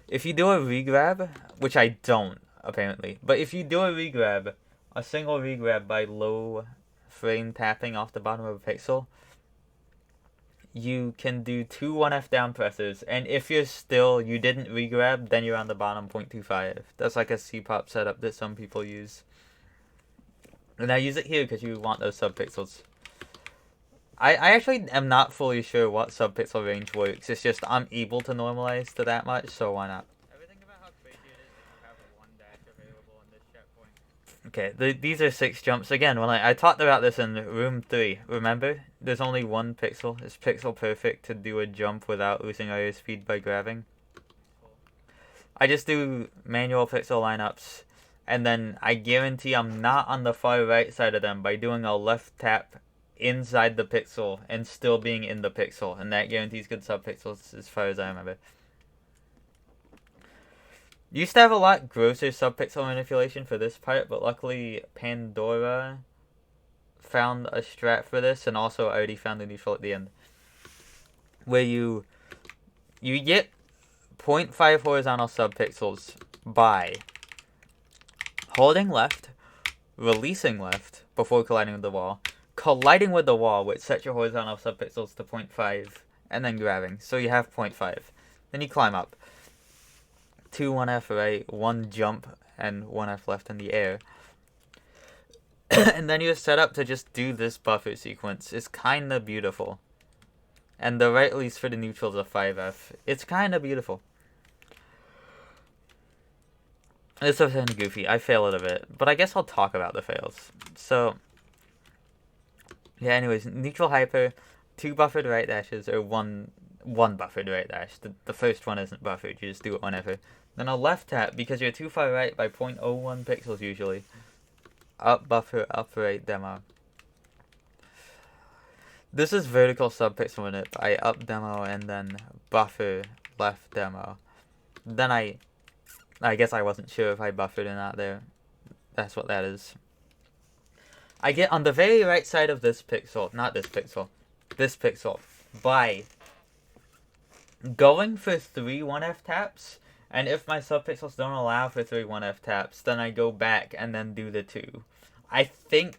If you do a regrab, which I don't, apparently, but if you do a regrab, a single regrab by low frame tapping off the bottom of a pixel, you can do 2 1F down presses, and if you didn't regrab, then you're on the bottom 0.25. That's like a C-pop setup that some people use. And I use it here because you want those subpixels. I actually am not fully sure what subpixel range works. It's just I'm able to normalize to that much, so why not? Everything about how crazy it is that you have a 1 dash available in this checkpoint. Okay, these are 6 jumps. Again, when I talked about this in room 3, remember? There's only one pixel. It's pixel perfect to do a jump without losing airspeed by grabbing. I just do manual pixel lineups, and then I guarantee I'm not on the far right side of them by doing a left tap inside the pixel and still being in the pixel, and that guarantees good subpixels as far as I remember. Used to have a lot grosser subpixel manipulation for this part, but luckily Pandora found a strat for this, and also I already found the neutral at the end, where you get 0.5 horizontal subpixels by holding left, releasing left before colliding with the wall, colliding with the wall, which sets your horizontal subpixels to 0.5, and then grabbing. So you have 0.5. Then you climb up. 2 1F right, 1 jump, and 1F left in the air. And then you're set up to just do this buffer sequence. It's kinda beautiful. And the right release for the neutral is a 5F. It's kinda beautiful. It's so kind of goofy. I fail it a bit, but I guess I'll talk about the fails. So, yeah. Anyways, neutral hyper, 2 buffered right dashes, or one buffered right dash. The first one isn't buffered. You just do it whenever. Then a left tap because you're too far right by 0.01 pixels usually. Up buffer, up right demo. This is vertical subpixel manip. I up demo and then buffer left demo. Then I guess I wasn't sure if I buffered or not there. That's what that is. I get on the very right side of this pixel, not this pixel, by going for 3 1F taps, and if my subpixels don't allow for 3 1F taps, then I go back and then do the 2. I think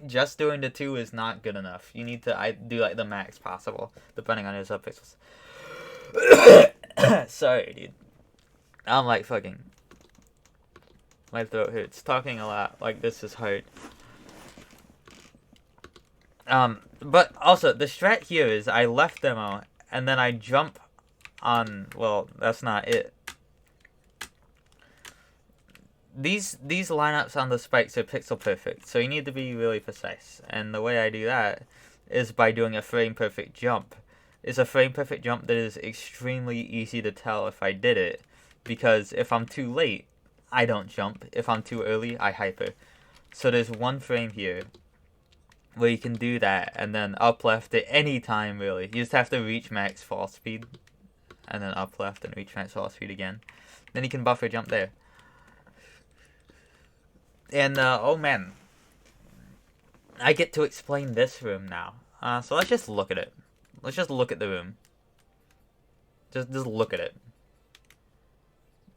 just doing the 2 is not good enough. You need to do like the max possible, depending on your subpixels. Sorry, dude. I'm like fucking... My throat hurts. Talking a lot. Like, this is hard. But also, the strat here is I left demo, and then I jump on... Well, that's not it. These lineups on the spikes are pixel perfect, so you need to be really precise. And the way I do that is by doing a frame perfect jump. It's a frame perfect jump that is extremely easy to tell if I did it, because if I'm too late, I don't jump. If I'm too early, I hyper. So there's one frame here where you can do that, and then up left at any time, really. You just have to reach max fall speed, and then up left and reach max fall speed again. Then he can buffer jump there. And, oh man. I get to explain this room now. So let's just look at it. Let's just look at the room. Just look at it.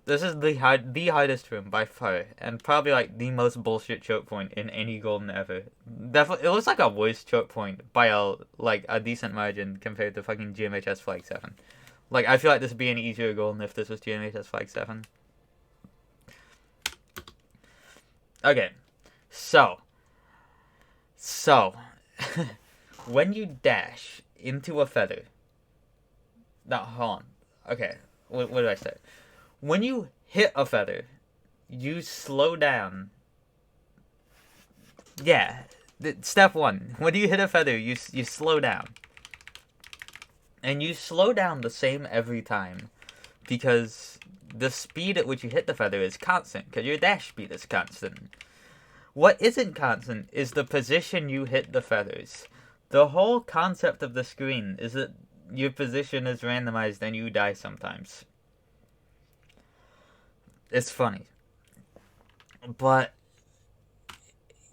This is the hardest room by far, and probably like the most bullshit choke point in any golden ever. Definitely, it looks like a worse choke point by a decent margin compared to fucking GMHS Flag 7. Like, I feel like this would be an easier golden if this was GMHS Flag 7. Okay, so when you dash into a feather, not hold on. Okay, what did I say? When you hit a feather, you slow down. Yeah, step one. When you hit a feather, you slow down. And you slow down the same every time, because the speed at which you hit the feather is constant, because your dash speed is constant. What isn't constant is the position you hit the feathers. The whole concept of the screen is that your position is randomized and you die sometimes. It's funny. But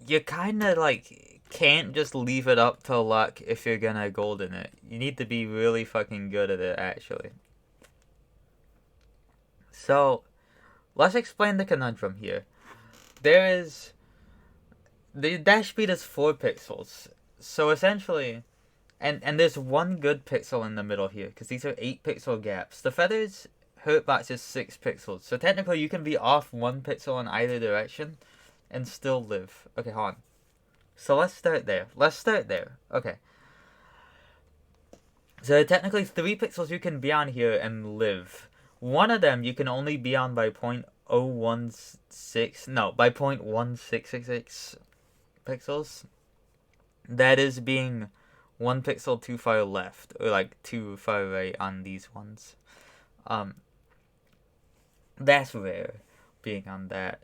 you kind of like can't just leave it up to luck if you're gonna golden it. You need to be really fucking good at it, actually. So, let's explain the conundrum here. The dash speed is 4 pixels. So essentially, and there's one good pixel in the middle here, because these are 8 pixel gaps. The feathers hurtbox is 6 pixels. So technically you can be off 1 pixel in either direction and still live. Okay, hold on. So let's start there. Okay. So technically 3 pixels you can be on here and live. One of them you can only be on by by 0.1666 pixels. That is being 1 pixel too far left, or like too far right on these ones. That's rare, being on that.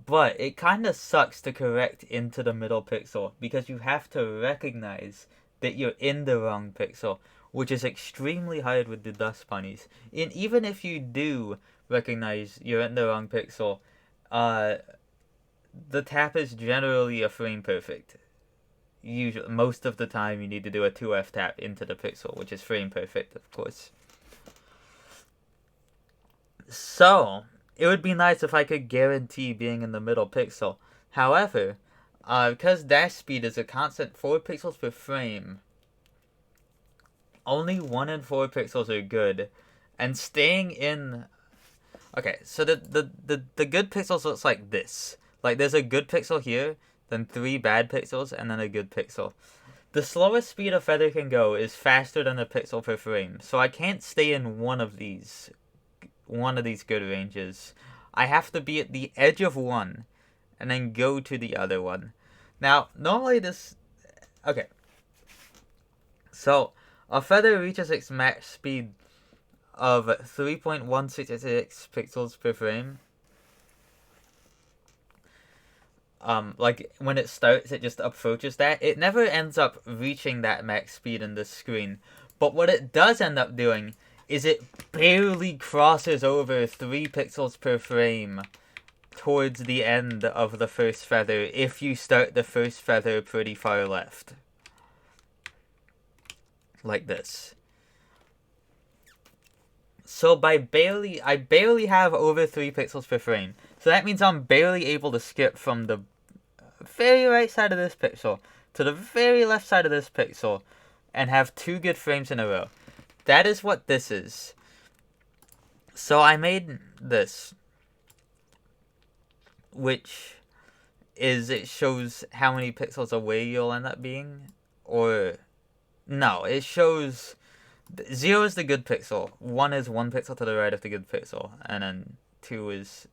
But it kind of sucks to correct into the middle pixel, because you have to recognize that you're in the wrong pixel, which is extremely hard with the dust bunnies. And even if you do recognize you're in the wrong pixel, the tap is generally a frame perfect. Usually, most of the time you need to do a 2F tap into the pixel, which is frame perfect, of course. So, it would be nice if I could guarantee being in the middle pixel. However, because dash speed is a constant 4 pixels per frame, only 1 in 4 pixels are good. And staying in... Okay, so the good pixels looks like this. Like, there's a good pixel here, then 3 bad pixels, and then a good pixel. The slowest speed a feather can go is faster than a pixel per frame, so I can't stay in one of these good ranges. I have to be at the edge of one, and then go to the other one. Now, normally this... Okay. So, a feather reaches its max speed of 3.166 pixels per frame. Like, when it starts, it just approaches that. It never ends up reaching that max speed in this screen. But what it does end up doing is it barely crosses over 3 pixels per frame towards the end of the first feather if you start the first feather pretty far left. Like this. So I barely have over 3 pixels per frame. So that means I'm barely able to skip from the very right side of this pixel to the very left side of this pixel and have 2 good frames in a row. That is what this is. So I made this, which is, it shows how many pixels away you'll end up being. Or, no, it shows 0 is the good pixel, 1 is 1 pixel to the right of the good pixel, and then 2 is,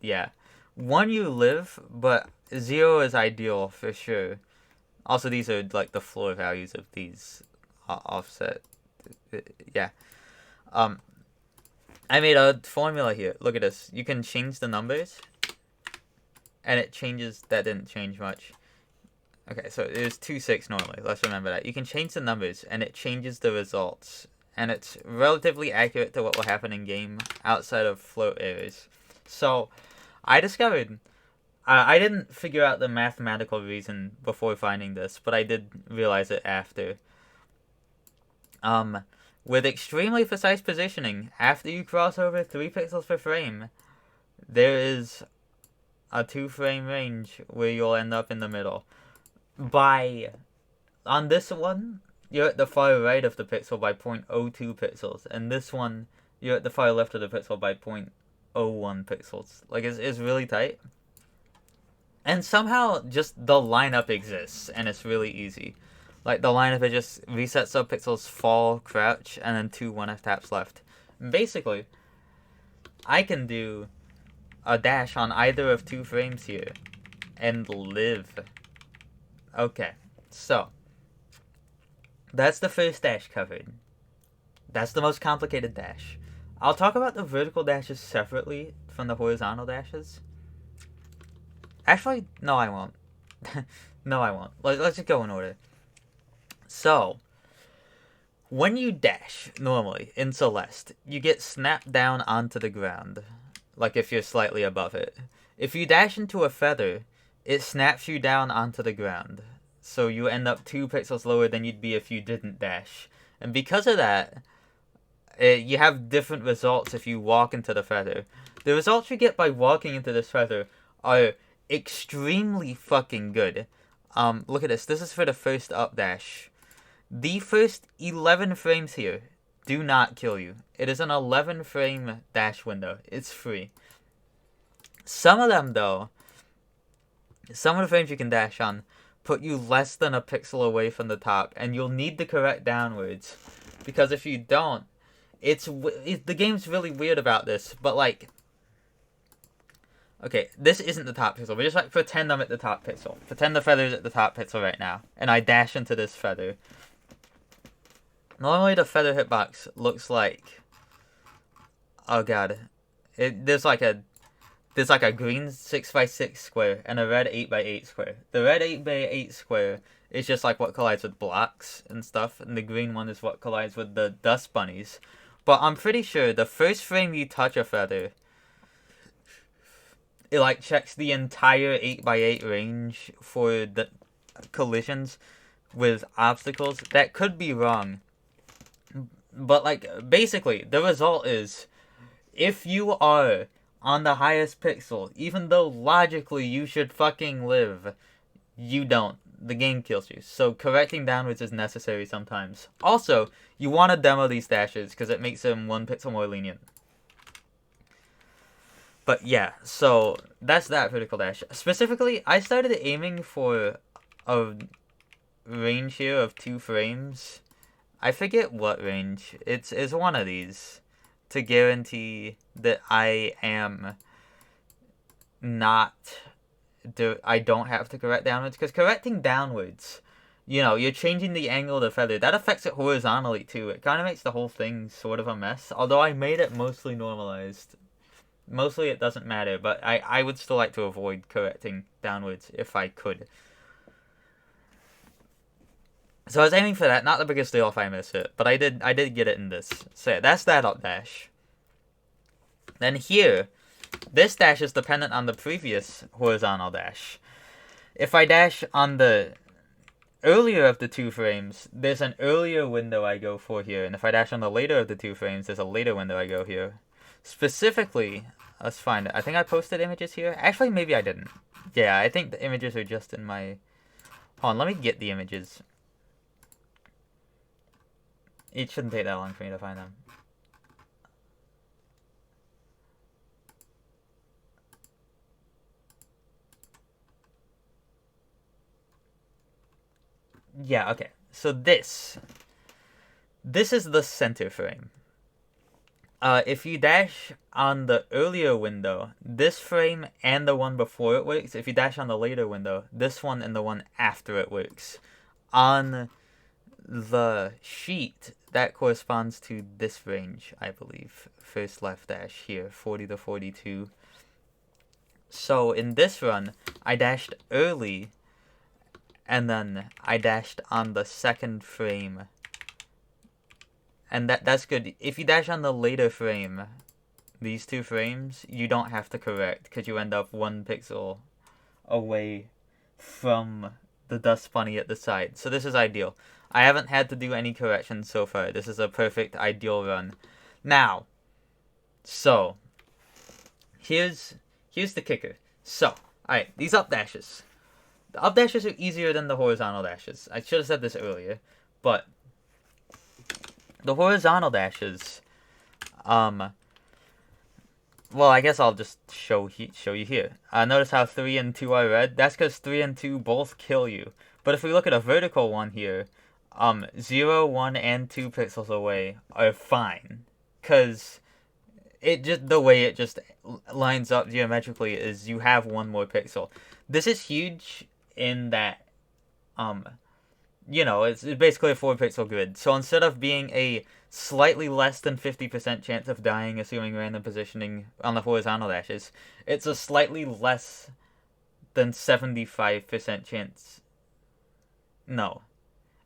yeah. 1 you live, but 0 is ideal for sure. Also, these are like the floor values of these offset. Yeah. I made a formula here. Look at this. You can change the numbers, and it changes. That didn't change much. Okay, so it was 2.6 normally. Let's remember that. You can change the numbers, and it changes the results. and it's relatively accurate to what will happen in game outside of float errors. So, I discovered I didn't figure out the mathematical reason before finding this, but I did realize it after. With extremely precise positioning, after you cross over 3 pixels per frame, there is a 2-frame range where you'll end up in the middle. On this one, you're at the far right of the pixel by 0.02 pixels, and this one, you're at the far left of the pixel by 0.01 pixels. Like, it's really tight. And somehow, just the lineup exists, and it's really easy. Like, the lineup, it just resets subpixels, fall, crouch, and then 2 1F taps left. Basically, I can do a dash on either of 2 frames here, and live. Okay, so, that's the first dash covered. That's the most complicated dash. I'll talk about the vertical dashes separately from the horizontal dashes. Actually, no, I won't. No, I won't. Let's just go in order. So, when you dash, normally, in Celeste, you get snapped down onto the ground. Like if you're slightly above it. If you dash into a feather, it snaps you down onto the ground. So you end up 2 pixels lower than you'd be if you didn't dash. And because of that, you have different results if you walk into the feather. The results you get by walking into this feather are extremely fucking good. Look at this. This is for the first up dash. The first 11 frames here do not kill you. It is an 11 frame dash window. It's free. Some of them, though, some of the frames you can dash on put you less than a pixel away from the top, and you'll need to correct downwards. Because if you don't, the game's really weird about this, but like, okay, this isn't the top pixel, but just like pretend I'm at the top pixel. Pretend the feather's at the top pixel right now, and I dash into this feather. Normally the feather hitbox looks like, oh god, there's like a green 6x6 square and a red 8x8 square. The red 8x8 square is just like what collides with blocks and stuff, and the green one is what collides with the dust bunnies. But I'm pretty sure the first frame you touch a feather, it like checks the entire 8x8 range for the collisions with obstacles. That could be wrong. But like, basically, the result is, if you are on the highest pixel, even though logically you should fucking live, you don't. The game kills you. So correcting downwards is necessary sometimes. Also, you want to demo these dashes because it makes them 1 pixel more lenient. But yeah, so that's that vertical dash. Specifically, I started aiming for a range here of 2 frames. I forget what range. It's one of these to guarantee that I am not... I don't have to correct downwards, because correcting downwards, you know, you're changing the angle of the feather. That affects it horizontally too. It kind of makes the whole thing sort of a mess, although I made it mostly normalized. Mostly it doesn't matter, but I would still like to avoid correcting downwards if I could. So I was aiming for that. Not the biggest deal if I miss it, but I did get it in this. So yeah, that's that up dash. Then here, this dash is dependent on the previous horizontal dash. If I dash on the earlier of the 2 frames, there's an earlier window I go for here. And if I dash on the later of the 2 frames, there's a later window I go here. Specifically, let's find it. I think I posted images here. Actually, maybe I didn't. Yeah, I think the images are just in my... Hold on, let me get the images. It shouldn't take that long for me to find them. Yeah, okay. So this is the center frame. If you dash on the earlier window, this frame and the one before it works. If you dash on the later window, this one and the one after it works. On the sheet, that corresponds to this range, I believe. First left dash here, 40 to 42. So in this run, I dashed early, and then I dashed on the second frame And that's good. If you dash on the later frame, these 2 frames, you don't have to correct because you end up 1 pixel away from the dust bunny at the side. So this is ideal. I haven't had to do any corrections so far. This is a perfect ideal run. Now, so here's the kicker. So, alright, these up dashes. The up dashes are easier than the horizontal dashes. I should have said this earlier, but the horizontal dashes, well, I guess I'll just show you here. Notice how 3 and 2 are red? That's because 3 and 2 both kill you. But if we look at a vertical one here, 0, 1, and 2 pixels away are fine. Because the way it just lines up geometrically is you have 1 more pixel. This is huge in that, it's basically a 4 pixel grid. So instead of being a slightly less than 50% chance of dying assuming random positioning on the horizontal dashes, it's a slightly less than 75% chance. No.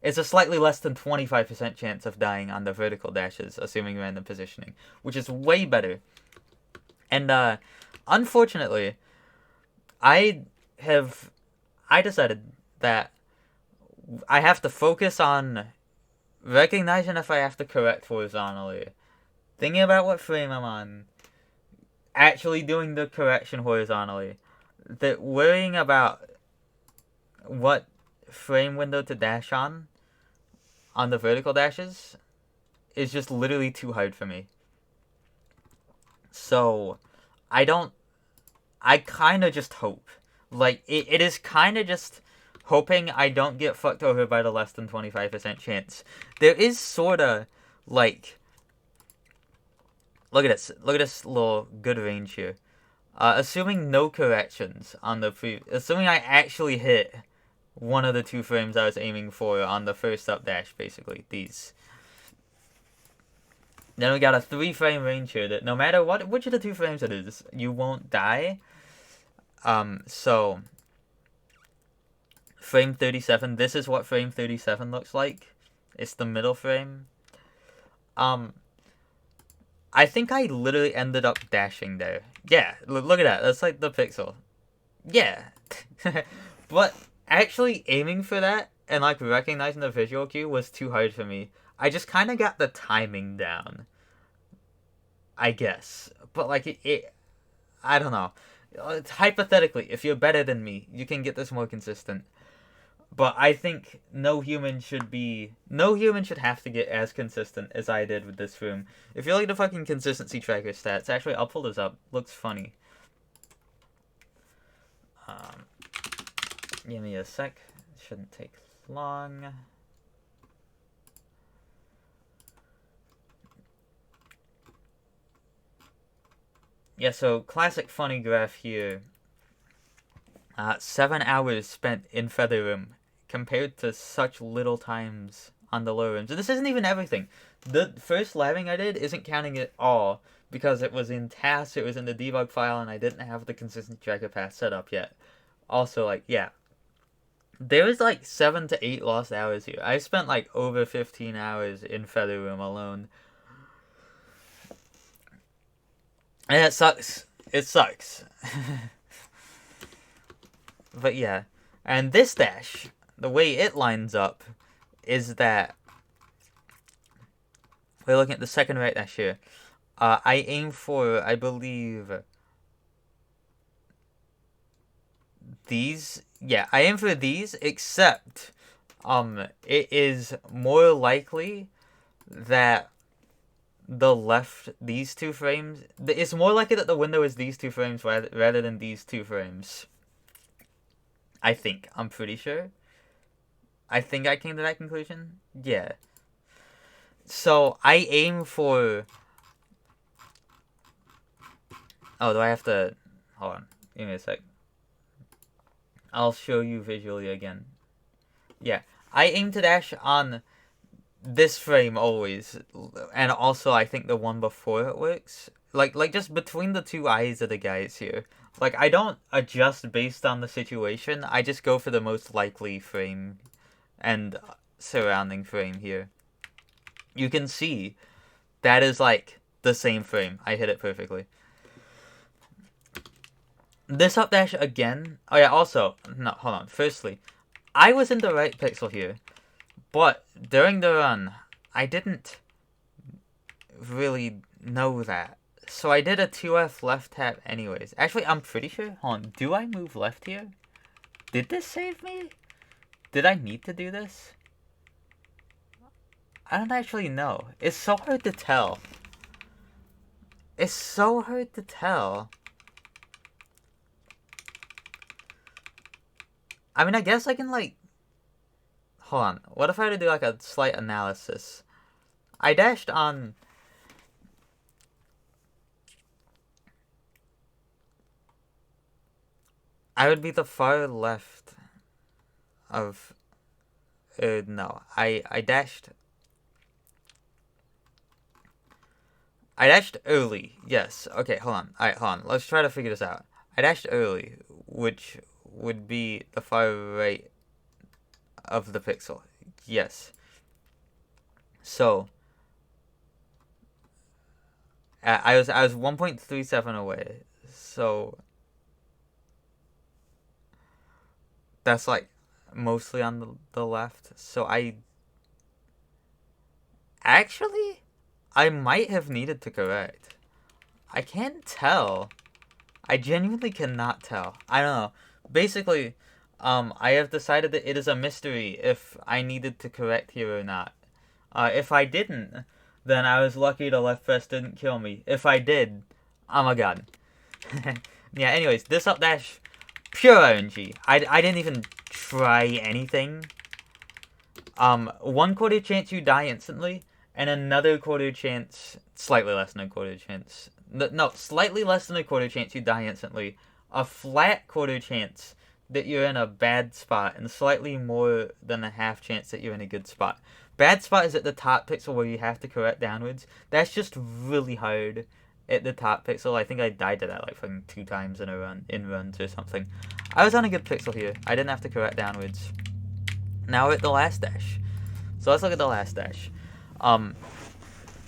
It's a slightly less than 25% chance of dying on the vertical dashes assuming random positioning, which is way better. And unfortunately, I decided that I have to focus on recognizing if I have to correct horizontally, thinking about what frame I'm on, actually doing the correction horizontally, that worrying about what frame window to dash on the vertical dashes is just literally too hard for me. So, I kind of just hope. Like, it is kind of just hoping I don't get fucked over by the less than 25% chance. There is sorta, like, look at this little good range here. Assuming no corrections on the assuming I actually hit one of the 2 frames I was aiming for on the first up dash, basically, these. Then we got a 3 frame range here that no matter which of the 2 frames it is, you won't die. So frame 37, this is what frame 37 looks like. It's the middle frame. I think I literally ended up dashing there. Yeah, look at that. That's like the pixel. Yeah. But actually aiming for that and like recognizing the visual cue was too hard for me. I just kind of got the timing down, I guess. But like I don't know. Hypothetically, if you're better than me, you can get this more consistent. But I think no human should have to get as consistent as I did with this room. If you look at the fucking consistency tracker stats, actually, I'll pull this up. Looks funny. Give me a sec. It shouldn't take long. Yeah, so classic funny graph here. 7 hours spent in Feather Room compared to such little times on the low rooms. So this isn't even everything. The first labbing I did isn't counting it all because it was in tasks, it was in the debug file, and I didn't have the consistency tracker path set up yet. Also, like, yeah. There was like 7 to 8 lost hours here. I spent like over 15 hours in Feather Room alone. And it sucks. It sucks. But yeah. And this dash, the way it lines up is that we're looking at the second right dash here. I aim for, I believe, these. Yeah, I aim for these, except it is more likely that these 2 frames, it's more likely that the window is these 2 frames rather than these 2 frames. I think. I'm pretty sure. I think I came to that conclusion. Yeah. So, I aim for... Oh, do I have to... Hold on. Give me a sec. I'll show you visually again. Yeah. I aim to dash on this frame always. And also, I think the one before it works. Like just between the 2 eyes of the guys here. Like, I don't adjust based on the situation. I just go for the most likely frame and surrounding frame here. you can see that is like the same frame. I hit it perfectly. This up dash again. Oh yeah, also, no, hold on. Firstly, I was in the right pixel here, but during the run, I didn't really know that. So I did a 2F left tap anyways. Actually, I'm pretty sure. Hold on, do I move left here? Did this save me? Did I need to do this? I don't actually know. It's so hard to tell. It's so hard to tell. I mean, I guess I can, like... Hold on. What if I had to do, like, a slight analysis? I dashed on... I would be the far left of... no. I dashed... I dashed early. Yes. Okay, hold on. Alright, hold on. Let's try to figure this out. I dashed early, which would be the far right of the pixel. Yes. So I was 1.37 away. So that's like mostly on the left. So I might have needed to correct. I can't tell. I genuinely cannot tell. I don't know. Basically, I have decided that it is a mystery if I needed to correct here or not. If I didn't, then I was lucky the left press didn't kill me. If I did, I'm a god. Yeah, anyways, this up dash, pure RNG. I didn't even try anything. 1/4 chance you die instantly, and another quarter chance, slightly less than a quarter chance. No, slightly less than a quarter chance you die instantly. A flat quarter chance that you're in a bad spot, and slightly more than a half chance that you're in a good spot. Bad spot is at the top pixel where you have to correct downwards. That's just really hard at the top pixel. I think I died to that like fucking 2 times in a run, in runs or something. I was on a good pixel here. I didn't have to correct downwards. Now we're at the last dash. So let's look at the last dash.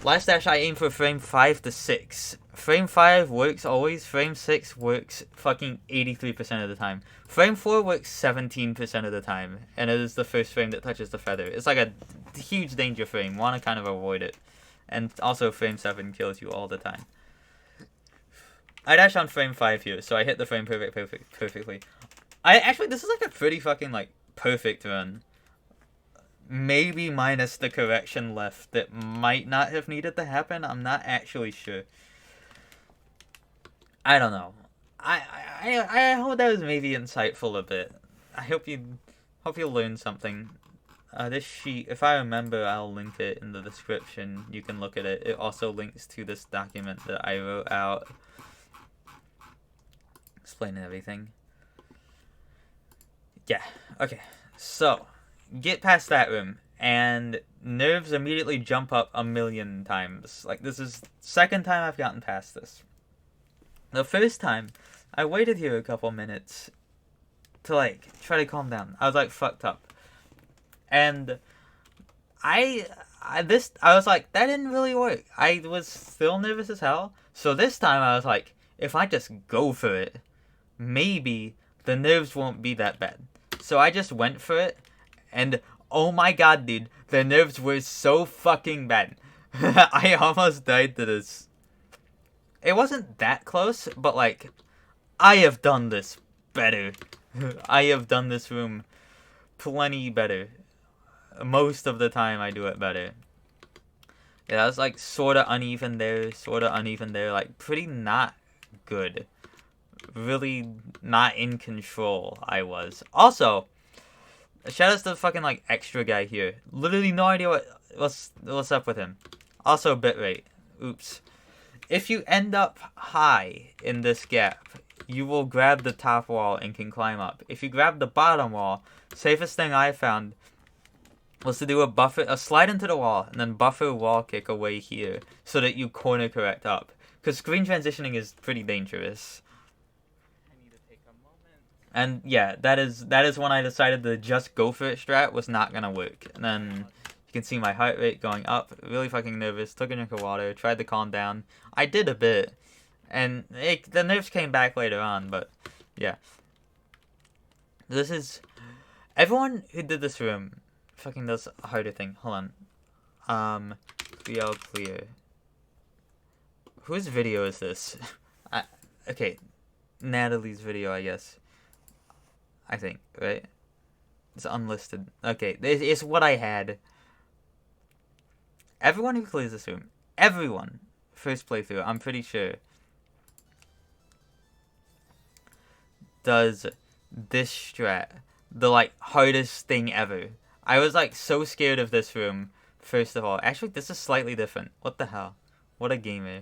Last dash I aim for frame 5 to 6. Frame 5 works always. Frame 6 works fucking 83% of the time. Frame 4 works 17% of the time. And it is the first frame that touches the feather. It's like a huge danger frame. Want to kind of avoid it. And also frame 7 kills you all the time. I dashed on frame 5 here, so I hit the frame perfectly. This is like a pretty fucking like perfect run. Maybe minus the correction left that might not have needed to happen. I'm not actually sure. I don't know. I hope that was maybe insightful a bit. I hope you learned something. This sheet, if I remember, I'll link it in the description. You can look at it. It also links to this document that I wrote out explaining everything. Yeah. Okay. So get past that room, and nerves immediately jump up 1,000,000 times. Like, this is second time I've gotten past this. The first time, I waited here a couple minutes to, like, try to calm down. I was, like, fucked up. And I was like, that didn't really work. I was still nervous as hell. So this time I was like, if I just go for it, maybe the nerves won't be that bad. So I just went for it. And oh my god, dude, the nerves were so fucking bad. I almost died to this. It wasn't that close, but like, I have done this better. I have done this room plenty better. Most of the time I do it better. Yeah, that was like sorta uneven there, like pretty not good. Really not in control I was. Also, shout out to the fucking like extra guy here. Literally no idea what's up with him. Also bitrate. Oops. If you end up high in this gap, you will grab the top wall and can climb up. If you grab the bottom wall, safest thing I found was to do a slide into the wall and then buffer wall kick away here so that you corner correct up. Because screen transitioning is pretty dangerous. And yeah, that is when I decided the just go for it strat was not gonna work. And then you can see my heart rate going up. Really fucking nervous. Took a drink of water. Tried to calm down. I did a bit. And the nerves came back later on, but yeah. This is... Everyone who did this room fucking does a harder thing. Hold on. Clear. Whose video is this? Okay. Natalie's video, I guess. I think, right? It's unlisted. Okay, it's what I had. Everyone who clears this room, everyone, first playthrough, I'm pretty sure, does this strat. The, like, hardest thing ever. I was, like, so scared of this room, first of all. Actually, this is slightly different. What the hell? What a gamer.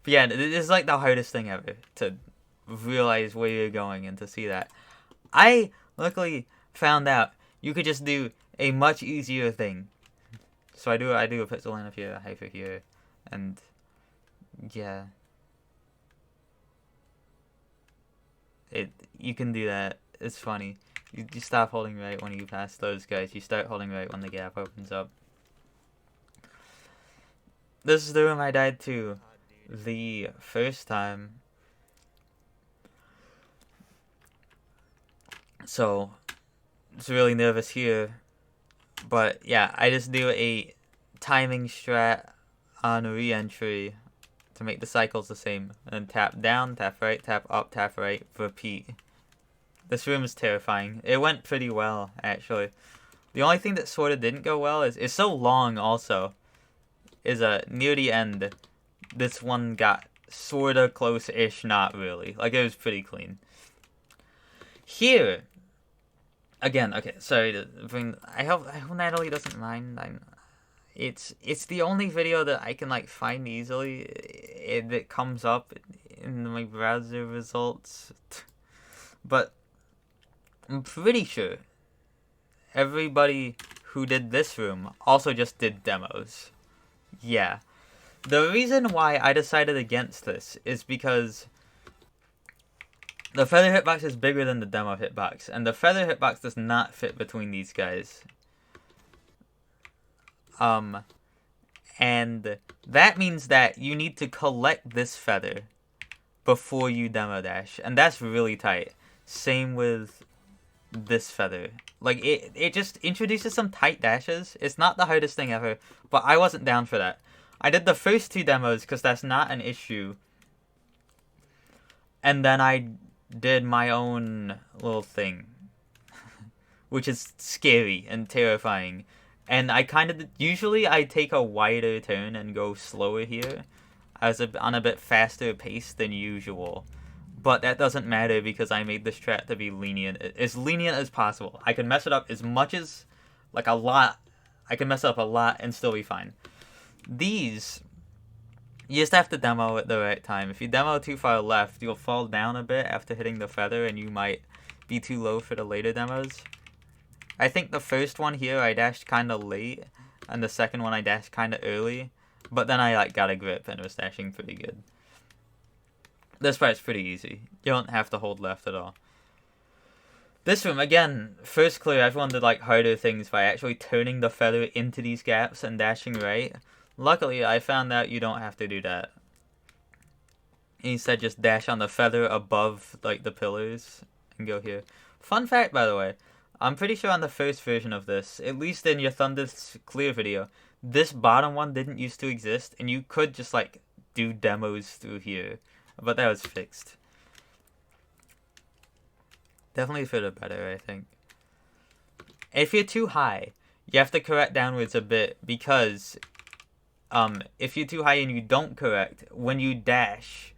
But yeah, this is, like, the hardest thing ever to realize where you're going and to see that. I luckily found out you could just do a much easier thing. So I do a pixel line up here, a hyper here, and yeah. You can do that. It's funny. You stop holding right when you pass those guys. You start holding right when the gap opens up. This is the room I died to the first time. So, it's really nervous here. But yeah, I just do a timing strat on re-entry to make the cycles the same. And then tap down, tap right, tap up, tap right, repeat. This room is terrifying. It went pretty well, actually. The only thing that sort of didn't go well is it's so long also. Is near the end, this one got sort of close-ish, not really. Like, it was pretty clean. Here, again, okay, sorry to bring... I hope Natalie doesn't mind. It's the only video that I can, like, find easily that comes up in my browser results. But I'm pretty sure everybody who did this room also just did demos. Yeah. The reason why I decided against this is because the feather hitbox is bigger than the demo hitbox, and the feather hitbox does not fit between these guys. And that means that you need to collect this feather before you demo dash, and that's really tight. Same with this feather. Like, it just introduces some tight dashes. It's not the hardest thing ever, but I wasn't down for that. I did the first two demos because that's not an issue. And then I did my own little thing, which is scary and terrifying. And I kind of... Usually I take a wider turn and go slower here on a bit faster pace than usual. But that doesn't matter because I made this strat to be lenient. As lenient as possible. I can mess it up as much as... Like, a lot. I can mess up a lot and still be fine. These... You just have to demo at the right time. If you demo too far left, you'll fall down a bit after hitting the feather and you might be too low for the later demos. I think the first one here I dashed kind of late, and the second one I dashed kind of early. But then I, like, got a grip and was dashing pretty good. This part's pretty easy. You don't have to hold left at all. This room, again, first clear, everyone did, like, harder things by actually turning the feather into these gaps and dashing right. Luckily, I found out you don't have to do that. Instead, just dash on the feather above, like, the pillars and go here. Fun fact, by the way, I'm pretty sure on the first version of this, at least in your Thunder's Clear video, this bottom one didn't used to exist, and you could just, like, do demos through here. But that was fixed. Definitely for the better, I think. If you're too high, you have to correct downwards a bit, because if you're too high and you don't correct, when you dash,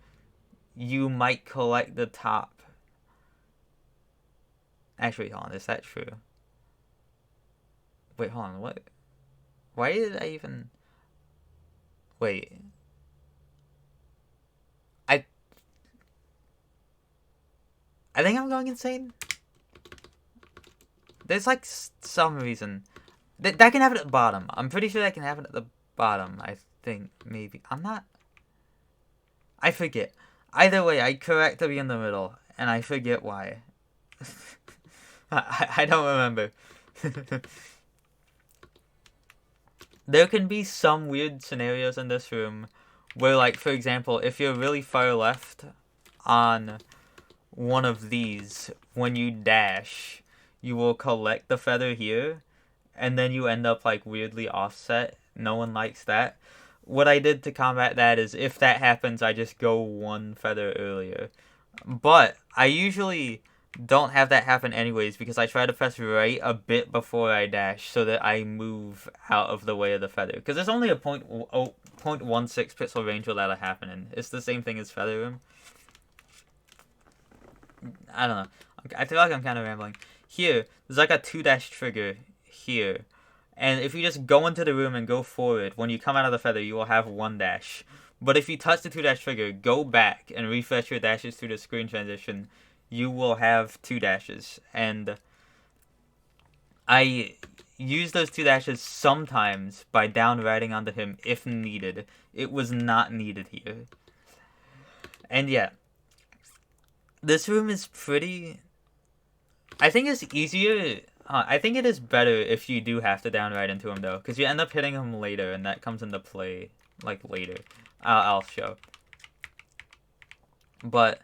you might collect the top. Actually, hold on, is that true? Wait, hold on, what? Why did I even... Wait. I think I'm going insane. There's, like, some reason. That can happen at the bottom. I'm pretty sure that can happen at the bottom, I think. Maybe. I'm not... I forget. Either way, I correct to be in the middle, and I forget why. I don't remember. There can be some weird scenarios in this room where, like, for example, if you're really far left on one of these, when you dash, you will collect the feather here, and then you end up, like, weirdly offset. No one likes that. What I did to combat that is, if that happens, I just go one feather earlier. But I usually don't have that happen anyways, because I try to press right a bit before I dash so that I move out of the way of the feather. Because there's only a 0.16 pixel range where that'll happen in. It's the same thing as feather room. I don't know. I feel like I'm kind of rambling. Here, there's like a 2 dash trigger here. And if you just go into the room and go forward, when you come out of the feather, you will have 1 dash. But if you touch the 2 dash trigger, go back and refresh your dashes through the screen transition, you will have 2 dashes. And I use those 2 dashes sometimes by down riding onto him if needed. It was not needed here. And yeah, this room is pretty... I think it's easier... I think it is better if you do have to down ride into him, though, because you end up hitting him later, and that comes into play, like, later. I'll show. But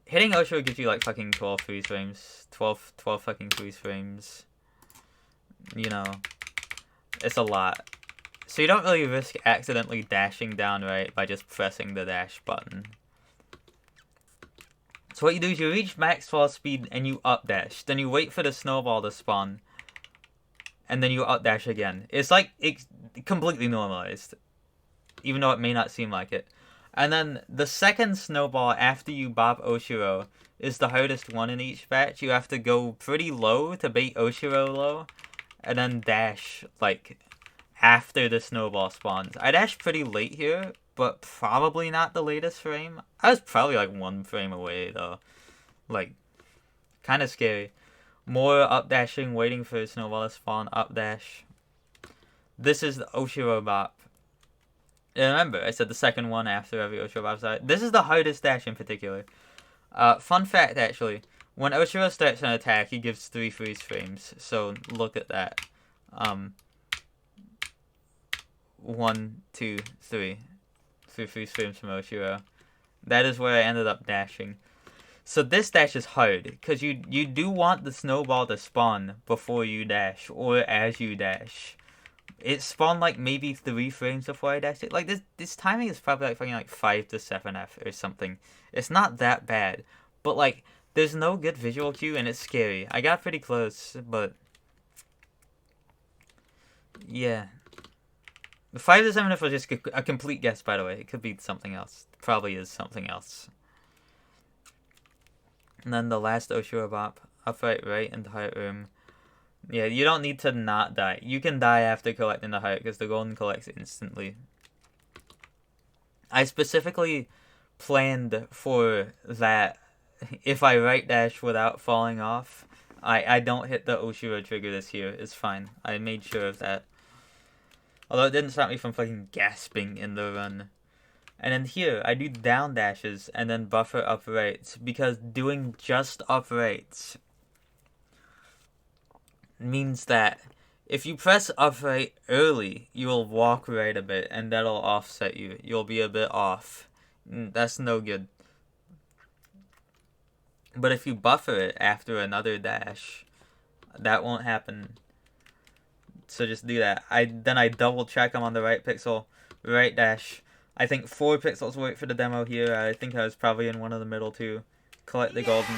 hitting Osho gives you, like, fucking 12 freeze frames. 12 fucking freeze frames. You know, it's a lot. So you don't really risk accidentally dashing down right by just pressing the dash button. So what you do is you reach max fall speed and you up dash. Then you wait for the snowball to spawn. And then you up dash again. It's like it's completely normalized. Even though it may not seem like it. And then the second snowball after you bop Oshiro is the hardest one in each batch. You have to go pretty low to bait Oshiro low. And then dash, like, after the snowball spawns. I dashed pretty late here, but probably not the latest frame. I was probably like 1 frame away, though. Like, kind of scary. More up dashing, waiting for snowball to spawn, up dash. This is the Oshiro bop. And remember, I said the second one after every Oshiro bop side. This is the hardest dash in particular. Fun fact, actually. When Oshiro starts an attack, he gives 3 freeze frames. So, look at that. 1, 2, 3. 3 freeze frames from Oshiro. That is where I ended up dashing. So this dash is hard, because you do want the snowball to spawn before you dash, or as you dash. It spawned like maybe 3 frames before I dashed it. Like, this timing is probably like fucking like 5 to 7F or something. It's not that bad. But like, there's no good visual cue and it's scary. I got pretty close, but... yeah. The 5 to 7F was just a complete guess, by the way. It could be something else. Probably is something else. And then the last Oshiro bop. Upright right into heart room. Yeah, you don't need to not die. You can die after collecting the heart, because the golden collects instantly. I specifically planned for that. If I right dash without falling off, I don't hit the Oshiro trigger this here. It's fine. I made sure of that. Although it didn't stop me from fucking gasping in the run. And then here, I do down dashes and then buffer uprights, because doing just uprights means that if you press upright early, you will walk right a bit, and that'll offset you. You'll be a bit off. That's no good. But if you buffer it after another dash, that won't happen. So just do that. Then I double check I'm on the right pixel, right dash. I think 4 pixels wait for the demo here. I think I was probably in one of the middle two. Collect the golden.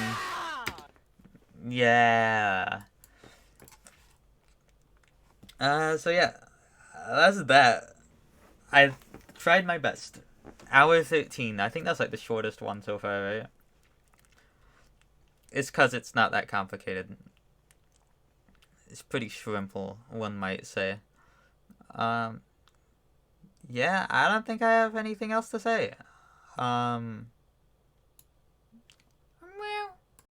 Yeah. So yeah, that's that. I tried my best. Hour 13. I think that's like the shortest one so far, right? It's because it's not that complicated. It's pretty shrimple, one might say. Yeah, I don't think I have anything else to say.